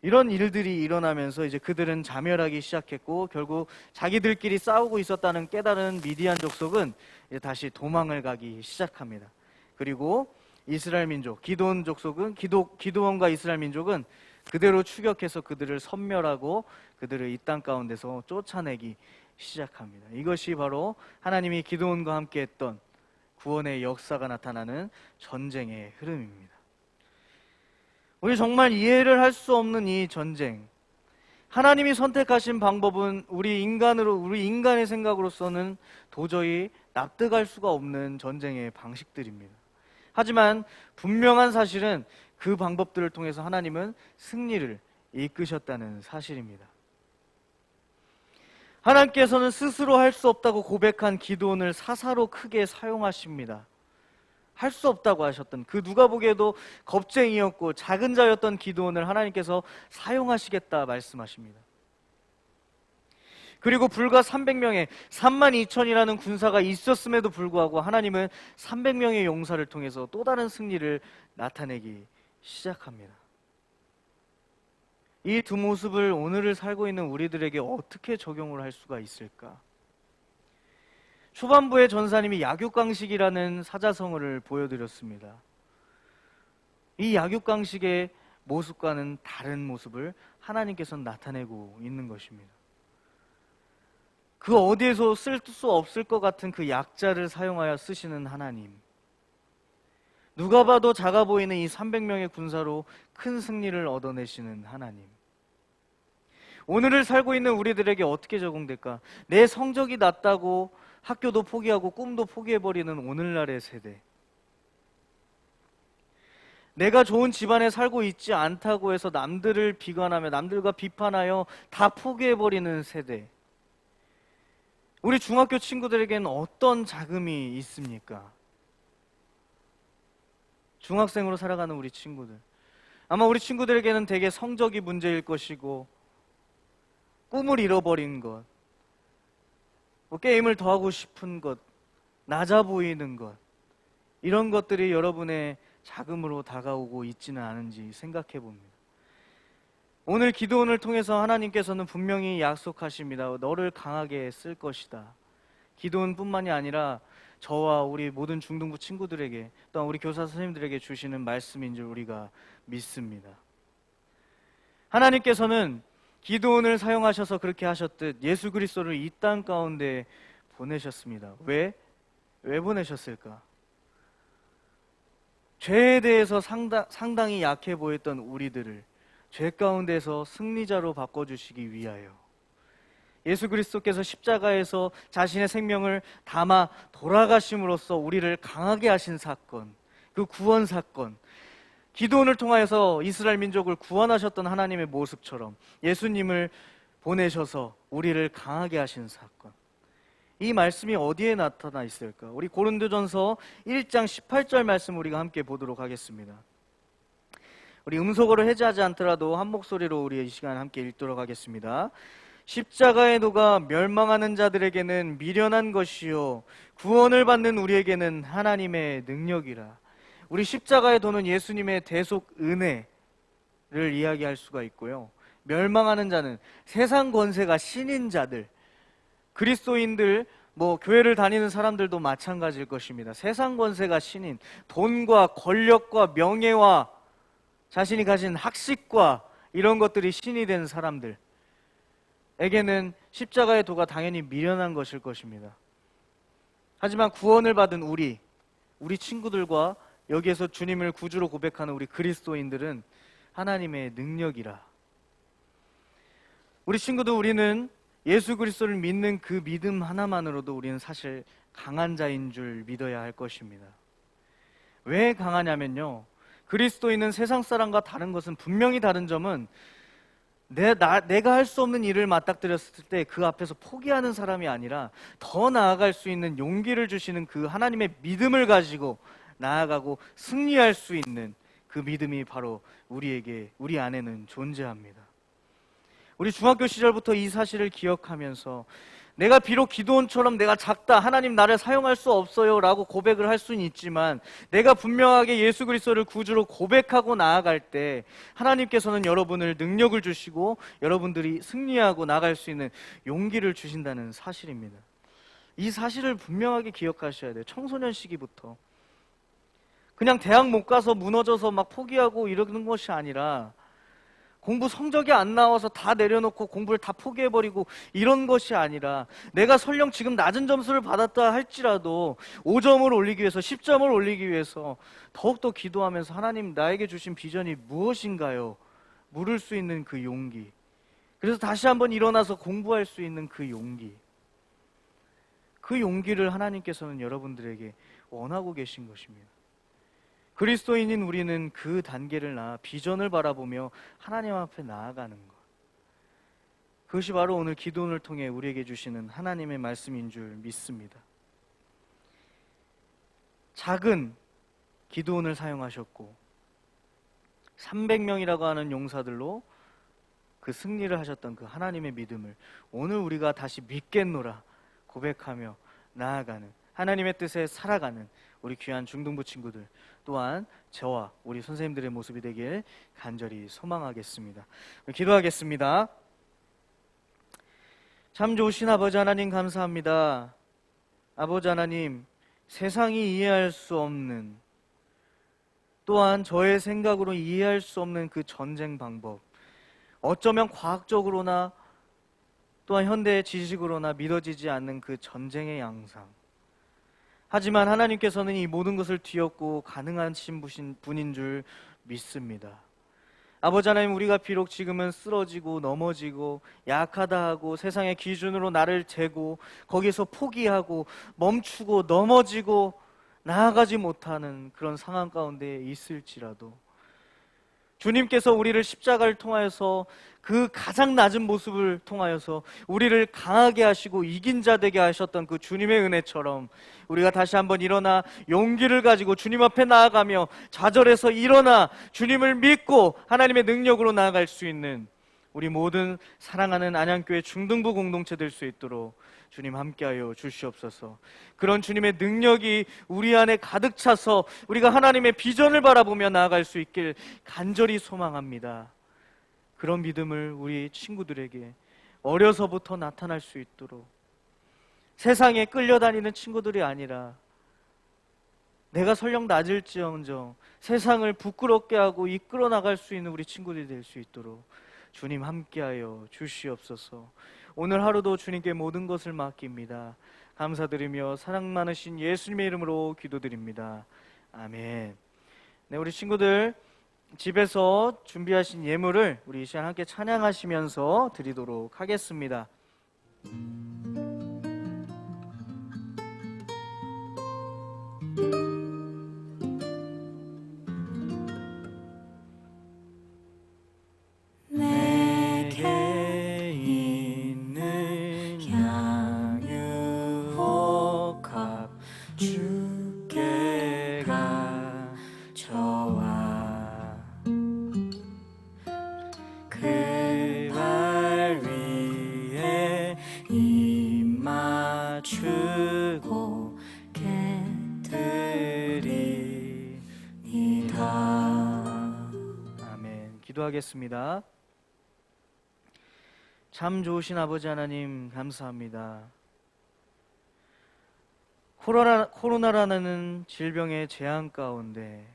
이런 일들이 일어나면서 이제 그들은 자멸하기 시작했고, 결국 자기들끼리 싸우고 있었다는 깨달은 미디안 족속은 이제 다시 도망을 가기 시작합니다. 그리고 이스라엘 민족, 기드온 족속은 기드온과 이스라엘 민족은 그대로 추격해서 그들을 섬멸하고 그들을 이 땅 가운데서 쫓아내기 시작합니다. 이것이 바로 하나님이 기드온과 함께 했던 구원의 역사가 나타나는 전쟁의 흐름입니다. 우리 정말 이해를 할 수 없는 이 전쟁, 하나님이 선택하신 방법은 우리 인간의 생각으로서는 도저히 납득할 수가 없는 전쟁의 방식들입니다. 하지만 분명한 사실은 그 방법들을 통해서 하나님은 승리를 이끄셨다는 사실입니다. 하나님께서는 스스로 할 수 없다고 고백한 기드온을 사사로 크게 사용하십니다. 할 수 없다고 하셨던, 그 누가 보기에도 겁쟁이였고 작은 자였던 기드온을 하나님께서 사용하시겠다 말씀하십니다. 그리고 불과 300명의 32,000이라는 군사가 있었음에도 불구하고 하나님은 300명의 용사를 통해서 또 다른 승리를 나타내기 시작합니다. 이 두 모습을 오늘을 살고 있는 우리들에게 어떻게 적용을 할 수가 있을까? 초반부에 전사님이 약육강식이라는 사자성어를 보여드렸습니다. 이 약육강식의 모습과는 다른 모습을 하나님께서는 나타내고 있는 것입니다. 그 어디에서 쓸 수 없을 것 같은 그 약자를 사용하여 쓰시는 하나님. 누가 봐도 작아 보이는 이 300명의 군사로 큰 승리를 얻어내시는 하나님. 오늘을 살고 있는 우리들에게 어떻게 적용될까? 내 성적이 낮다고 학교도 포기하고 꿈도 포기해버리는 오늘날의 세대. 내가 좋은 집안에 살고 있지 않다고 해서 남들을 비관하며 남들과 비판하여 다 포기해버리는 세대. 우리 중학교 친구들에게는 어떤 자금이 있습니까? 중학생으로 살아가는 우리 친구들. 아마 우리 친구들에게는 대개 성적이 문제일 것이고 꿈을 잃어버린 것, 뭐 게임을 더 하고 싶은 것, 낮아 보이는 것, 이런 것들이 여러분의 자금으로 다가오고 있지는 않은지 생각해 봅니다. 오늘 기도원을 통해서 하나님께서는 분명히 약속하십니다. 너를 강하게 쓸 것이다. 기도원뿐만이 아니라 저와 우리 모든 중등부 친구들에게, 또한 우리 교사 선생님들에게 주시는 말씀인 줄 우리가 믿습니다. 하나님께서는 기도원을 사용하셔서 그렇게 하셨듯 예수 그리스도를 이 땅 가운데 보내셨습니다. 왜 보내셨을까? 죄에 대해서 상당히 약해 보였던 우리들을 죄 가운데서 승리자로 바꿔주시기 위하여 예수 그리스도께서 십자가에서 자신의 생명을 담아 돌아가심으로써 우리를 강하게 하신 사건, 그 구원 사건, 기도원을 통하여서 이스라엘 민족을 구원하셨던 하나님의 모습처럼 예수님을 보내셔서 우리를 강하게 하신 사건, 이 말씀이 어디에 나타나 있을까? 우리 고린도전서 1장 18절 말씀 우리가 함께 보도록 하겠습니다. 우리 음소거를 해제하지 않더라도 한 목소리로 우리 이 시간 함께 읽도록 하겠습니다. 십자가의 도가 멸망하는 자들에게는 미련한 것이요 구원을 받는 우리에게는 하나님의 능력이라. 우리 십자가의 도는 예수님의 대속 은혜를 이야기할 수가 있고요, 멸망하는 자는 세상 권세가 신인 자들, 그리스도인들, 교회를 다니는 사람들도 마찬가지일 것입니다. 세상 권세가 신인, 돈과 권력과 명예와 자신이 가진 학식과 이런 것들이 신이 된 사람들에게는 십자가의 도가 당연히 미련한 것일 것입니다. 하지만 구원을 받은 우리 친구들과 여기에서 주님을 구주로 고백하는 우리 그리스도인들은 하나님의 능력이라. 우리 친구들, 우리는 예수 그리스도를 믿는 그 믿음 하나만으로도 우리는 사실 강한 자인 줄 믿어야 할 것입니다. 왜 강하냐면요, 그리스도인은 세상 사람과 다른 것은, 분명히 다른 점은 내가 할 수 없는 일을 맞닥뜨렸을 때 그 앞에서 포기하는 사람이 아니라 더 나아갈 수 있는 용기를 주시는 그 하나님의 믿음을 가지고 나아가고 승리할 수 있는 그 믿음이 바로 우리 안에는 존재합니다. 우리 중학교 시절부터 이 사실을 기억하면서 내가 비록 기도원처럼 내가 작다, 하나님 나를 사용할 수 없어요 라고 고백을 할 수는 있지만, 내가 분명하게 예수 그리스도를 구주로 고백하고 나아갈 때 하나님께서는 여러분을 능력을 주시고 여러분들이 승리하고 나갈 수 있는 용기를 주신다는 사실입니다. 이 사실을 분명하게 기억하셔야 돼요. 청소년 시기부터. 그냥 대학 못 가서 무너져서 막 포기하고 이러는 것이 아니라, 공부 성적이 안 나와서 다 내려놓고 공부를 다 포기해버리고 이런 것이 아니라, 내가 설령 지금 낮은 점수를 받았다 할지라도 5점을 올리기 위해서, 10점을 올리기 위해서 더욱더 기도하면서 하나님 나에게 주신 비전이 무엇인가요? 물을 수 있는 그 용기. 그래서 다시 한번 일어나서 공부할 수 있는 그 용기, 그 용기를 하나님께서는 여러분들에게 원하고 계신 것입니다. 그리스도인인 우리는 그 단계를 비전을 바라보며 하나님 앞에 나아가는 것, 그것이 바로 오늘 기도원을 통해 우리에게 주시는 하나님의 말씀인 줄 믿습니다. 작은 기도원을 사용하셨고 300명이라고 하는 용사들로 그 승리를 하셨던 그 하나님의 믿음을 오늘 우리가 다시 믿겠노라 고백하며 나아가는, 하나님의 뜻에 살아가는 우리 귀한 중등부 친구들, 또한 저와 우리 선생님들의 모습이 되길 간절히 소망하겠습니다. 기도하겠습니다. 참 좋으신 아버지 하나님 감사합니다. 아버지 하나님, 세상이 이해할 수 없는, 또한 저의 생각으로 이해할 수 없는 그 전쟁 방법, 어쩌면 과학적으로나 또한 현대의 지식으로나 믿어지지 않는 그 전쟁의 양상, 하지만 하나님께서는 이 모든 것을 뒤엎고 가능하신 분인 줄 믿습니다. 아버지 하나님, 우리가 비록 지금은 쓰러지고 넘어지고 약하다 하고 세상의 기준으로 나를 재고 거기서 포기하고 멈추고 넘어지고 나아가지 못하는 그런 상황 가운데 있을지라도 주님께서 우리를 십자가를 통하여서 그 가장 낮은 모습을 통하여서 우리를 강하게 하시고 이긴 자 되게 하셨던 그 주님의 은혜처럼 우리가 다시 한번 일어나 용기를 가지고 주님 앞에 나아가며 좌절해서 일어나 주님을 믿고 하나님의 능력으로 나아갈 수 있는 우리 모든 사랑하는 안양교회 중등부 공동체 될 수 있도록 주님 함께하여 주시옵소서. 그런 주님의 능력이 우리 안에 가득 차서 우리가 하나님의 비전을 바라보며 나아갈 수 있길 간절히 소망합니다. 그런 믿음을 우리 친구들에게 어려서부터 나타날 수 있도록, 세상에 끌려다니는 친구들이 아니라 내가 설령 낮을지언정 세상을 부끄럽게 하고 이끌어 나갈 수 있는 우리 친구들이 될 수 있도록 주님 함께하여 주시옵소서. 오늘 하루도 주님께 모든 것을 맡깁니다. 감사드리며 사랑 많으신 예수님의 이름으로 기도드립니다. 아멘. 네, 우리 친구들 집에서 준비하신 예물을 우리 이 시간 함께 찬양하시면서 드리도록 하겠습니다. 내게 있는 향유옥합 주께가 저와 그 발 위에 입 맞추고 깨뜨리니다. 아멘. 기도하겠습니다. 참 좋으신 아버지 하나님 감사합니다. 코로나라는 질병의 재앙 가운데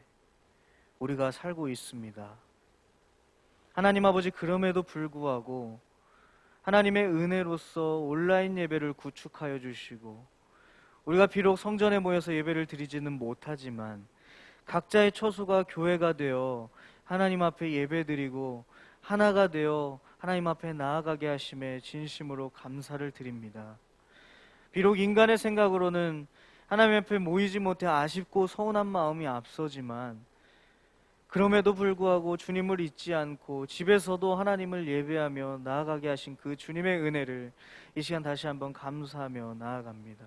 우리가 살고 있습니다. 하나님 아버지, 그럼에도 불구하고 하나님의 은혜로서 온라인 예배를 구축하여 주시고 우리가 비록 성전에 모여서 예배를 드리지는 못하지만 각자의 처소가 교회가 되어 하나님 앞에 예배드리고 하나가 되어 하나님 앞에 나아가게 하심에 진심으로 감사를 드립니다. 비록 인간의 생각으로는 하나님 앞에 모이지 못해 아쉽고 서운한 마음이 앞서지만 그럼에도 불구하고 주님을 잊지 않고 집에서도 하나님을 예배하며 나아가게 하신 그 주님의 은혜를 이 시간 다시 한번 감사하며 나아갑니다.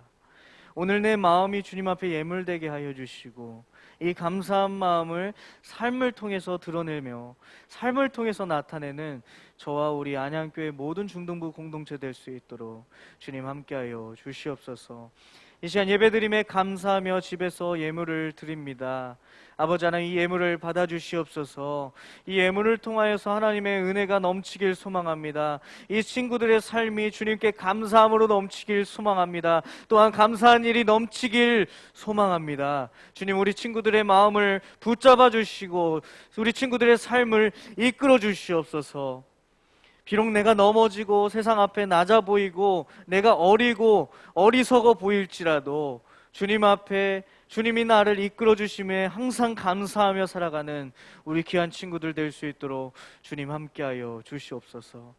오늘 내 마음이 주님 앞에 예물되게 하여 주시고 이 감사한 마음을 삶을 통해서 드러내며 삶을 통해서 나타내는 저와 우리 안양교회 모든 중등부 공동체 될 수 있도록 주님 함께하여 주시옵소서. 이 시간 예배드림에 감사하며 집에서 예물을 드립니다. 아버지 하나님, 이 예물을 받아주시옵소서. 이 예물을 통하여서 하나님의 은혜가 넘치길 소망합니다. 이 친구들의 삶이 주님께 감사함으로 넘치길 소망합니다. 또한 감사한 일이 넘치길 소망합니다. 주님, 우리 친구들의 마음을 붙잡아 주시고 우리 친구들의 삶을 이끌어 주시옵소서. 비록 내가 넘어지고 세상 앞에 낮아 보이고 내가 어리고 어리석어 보일지라도 주님 앞에 주님이 나를 이끌어 주심에 항상 감사하며 살아가는 우리 귀한 친구들 될 수 있도록 주님 함께하여 주시옵소서.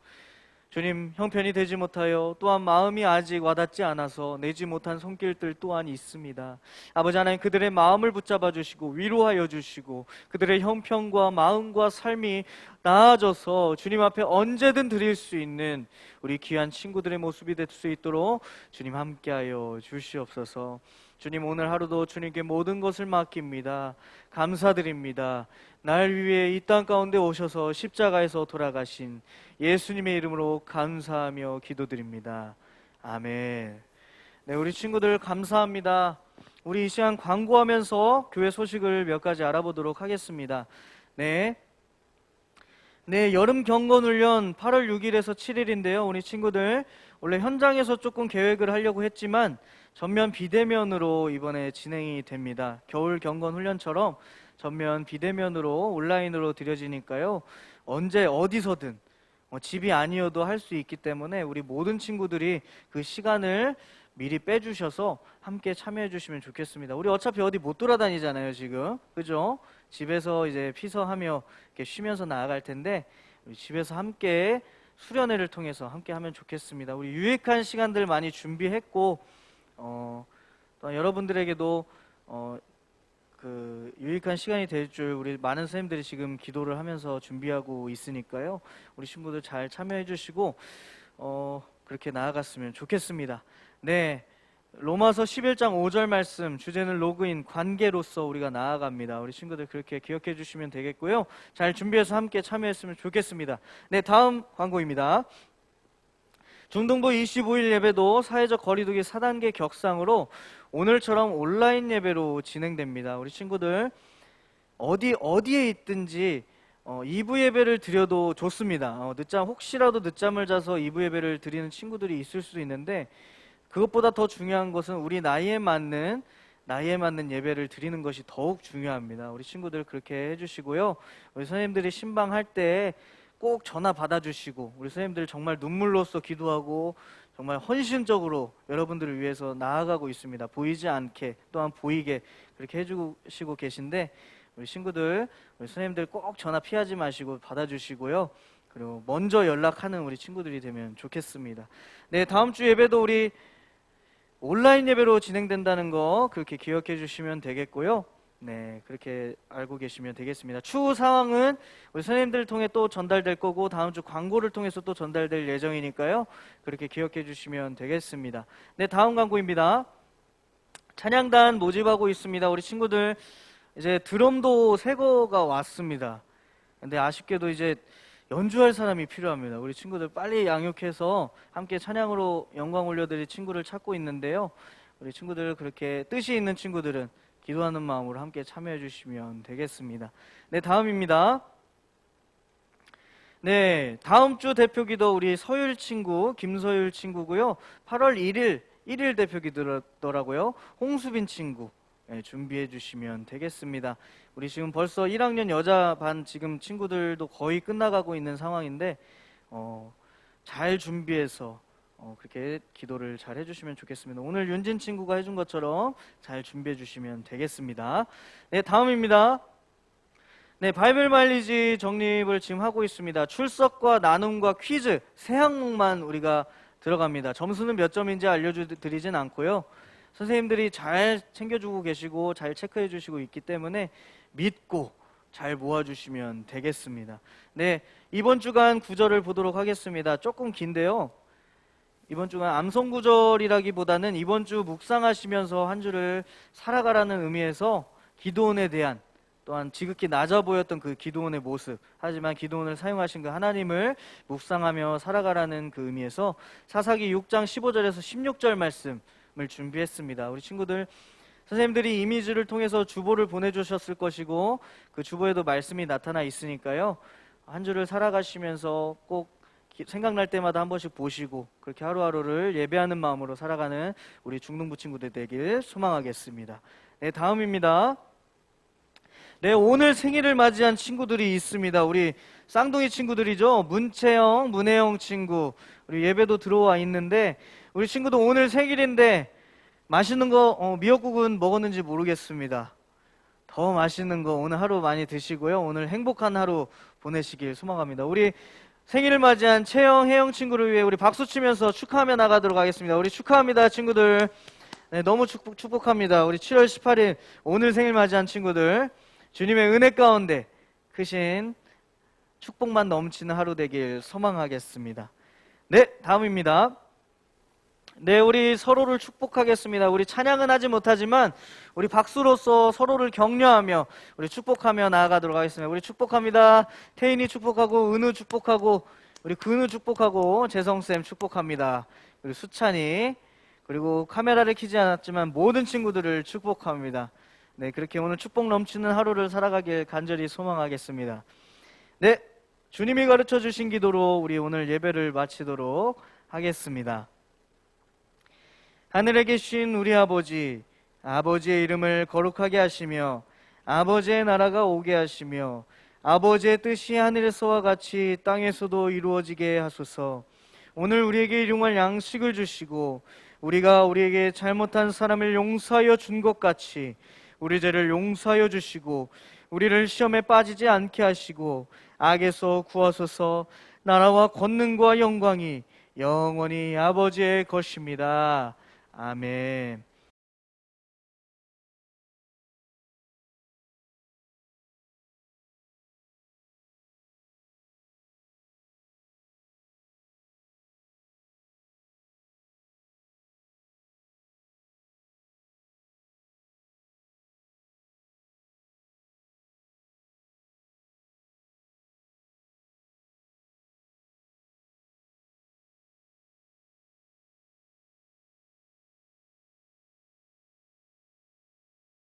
주님, 형편이 되지 못하여 또한 마음이 아직 와닿지 않아서 내지 못한 손길들 또한 있습니다. 아버지 하나님, 그들의 마음을 붙잡아 주시고 위로하여 주시고 그들의 형편과 마음과 삶이 나아져서 주님 앞에 언제든 드릴 수 있는 우리 귀한 친구들의 모습이 될 수 있도록 주님 함께하여 주시옵소서. 주님, 오늘 하루도 주님께 모든 것을 맡깁니다. 감사드립니다. 날 위해 이 땅 가운데 오셔서 십자가에서 돌아가신 예수님의 이름으로 감사하며 기도드립니다. 아멘. 네, 우리 친구들 감사합니다. 우리 이 시간 광고하면서 교회 소식을 몇 가지 알아보도록 하겠습니다. 네, 여름 경건 훈련 8월 6일에서 7일인데요. 우리 친구들 원래 현장에서 조금 계획을 하려고 했지만 전면 비대면으로 이번에 진행이 됩니다. 겨울 경건 훈련처럼 전면 비대면으로 온라인으로 드려지니까요. 언제 어디서든 집이 아니어도 할 수 있기 때문에 우리 모든 친구들이 그 시간을 미리 빼주셔서 함께 참여해 주시면 좋겠습니다. 우리 어차피 어디 못 돌아다니잖아요, 지금. 그죠? 집에서 이제 피서하며 이렇게 쉬면서 나아갈 텐데 우리 집에서 함께 수련회를 통해서 함께 하면 좋겠습니다. 우리 유익한 시간들 많이 준비했고 또 여러분들에게도 그 유익한 시간이 될 줄 우리 많은 선생님들이 지금 기도를 하면서 준비하고 있으니까요. 우리 친구들 잘 참여해 주시고 그렇게 나아갔으면 좋겠습니다. 네, 로마서 11장 5절 말씀, 주제는 로그인, 관계로서 우리가 나아갑니다. 우리 친구들 그렇게 기억해 주시면 되겠고요. 잘 준비해서 함께 참여했으면 좋겠습니다. 네, 다음 광고입니다. 중등부 25일 예배도 사회적 거리두기 4단계 격상으로 오늘처럼 온라인 예배로 진행됩니다. 우리 친구들 어디에 있든지 2부 예배를 드려도 좋습니다. 혹시라도 늦잠을 자서 2부 예배를 드리는 친구들이 있을 수도 있는데 그것보다 더 중요한 것은 우리 나이에 맞는 예배를 드리는 것이 더욱 중요합니다. 우리 친구들 그렇게 해주시고요. 우리 선생님들이 신방할 때 꼭 전화 받아주시고 우리 선생님들 정말 눈물로써 기도하고 정말 헌신적으로 여러분들을 위해서 나아가고 있습니다. 보이지 않게 또한 보이게 그렇게 해주시고 계신데 우리 친구들, 우리 선생님들 꼭 전화 피하지 마시고 받아주시고요. 그리고 먼저 연락하는 우리 친구들이 되면 좋겠습니다. 네, 다음 주 예배도 우리 온라인 예배로 진행된다는 거 그렇게 기억해 주시면 되겠고요. 네, 그렇게 알고 계시면 되겠습니다. 추후 상황은 우리 선생님들을 통해 또 전달될 거고 다음 주 광고를 통해서 또 전달될 예정이니까요. 그렇게 기억해 주시면 되겠습니다. 네, 다음 광고입니다. 찬양단 모집하고 있습니다. 우리 친구들 이제 드럼도 새 거가 왔습니다. 근데 아쉽게도 이제 연주할 사람이 필요합니다. 우리 친구들 빨리 양육해서 함께 찬양으로 영광 올려드릴 친구를 찾고 있는데요. 우리 친구들 그렇게 뜻이 있는 친구들은 기도하는 마음으로 함께 참여해 주시면 되겠습니다. 네, 다음입니다. 네, 다음 주 대표 기도 우리 서율 친구, 김서율 친구고요. 8월 1일 대표 기도더라고요. 홍수빈 친구. 네, 준비해 주시면 되겠습니다. 우리 지금 벌써 1학년 여자 반 지금 친구들도 거의 끝나가고 있는 상황인데 잘 준비해서 그렇게 기도를 잘 해주시면 좋겠습니다. 오늘 윤진 친구가 해준 것처럼 잘 준비해 주시면 되겠습니다. 네, 다음입니다. 네, 바이블 마일리지 정립을 지금 하고 있습니다. 출석과 나눔과 퀴즈 세 항목만 우리가 들어갑니다. 점수는 몇 점인지 알려드리진 않고요. 선생님들이 잘 챙겨주고 계시고 잘 체크해 주시고 있기 때문에 믿고 잘 모아주시면 되겠습니다. 네, 이번 주간 구절을 보도록 하겠습니다. 조금 긴데요. 이번 주간 암송 구절이라기보다는 이번 주 묵상하시면서 한 주를 살아가라는 의미에서 기드온에 대한 또한 지극히 낮아 보였던 그 기드온의 모습, 하지만 기드온을 사용하신 그 하나님을 묵상하며 살아가라는 그 의미에서 사사기 6장 15절에서 16절 말씀을 준비했습니다. 우리 친구들 선생님들이 이미지를 통해서 주보를 보내주셨을 것이고 그 주보에도 말씀이 나타나 있으니까요. 한 주를 살아가시면서 꼭 생각날 때마다 한 번씩 보시고 그렇게 하루하루를 예배하는 마음으로 살아가는 우리 중등부 친구들 되길 소망하겠습니다. 네, 다음입니다. 네, 오늘 생일을 맞이한 친구들이 있습니다. 우리 쌍둥이 친구들이죠. 문채영, 문혜영 친구 우리 예배도 들어와 있는데 우리 친구도 오늘 생일인데 맛있는 거 미역국은 먹었는지 모르겠습니다. 더 맛있는 거 오늘 하루 많이 드시고요. 오늘 행복한 하루 보내시길 소망합니다. 우리 생일을 맞이한 채영, 혜영 친구를 위해 우리 박수 치면서 축하하며 나가도록 하겠습니다. 우리 축하합니다, 친구들. 네, 너무 축복합니다. 우리 7월 18일 오늘 생일 맞이한 친구들, 주님의 은혜 가운데 크신 축복만 넘치는 하루 되길 소망하겠습니다. 네, 다음입니다. 네, 우리 서로를 축복하겠습니다. 우리 찬양은 하지 못하지만 우리 박수로서 서로를 격려하며 우리 축복하며 나아가도록 하겠습니다. 우리 축복합니다. 태인이 축복하고, 은우 축복하고, 우리 근우 축복하고, 재성쌤 축복합니다. 우리 수찬이, 그리고 카메라를 켜지 않았지만 모든 친구들을 축복합니다. 네, 그렇게 오늘 축복 넘치는 하루를 살아가길 간절히 소망하겠습니다. 네, 주님이 가르쳐 주신 기도로 우리 오늘 예배를 마치도록 하겠습니다. 하늘에 계신 우리 아버지, 아버지의 이름을 거룩하게 하시며 아버지의 나라가 오게 하시며 아버지의 뜻이 하늘에서와 같이 땅에서도 이루어지게 하소서. 오늘 우리에게 일용할 양식을 주시고 우리가 우리에게 잘못한 사람을 용서하여 준 것 같이 우리 죄를 용서하여 주시고 우리를 시험에 빠지지 않게 하시고 악에서 구하소서. 나라와 권능과 영광이 영원히 아버지의 것입니다. 아멘.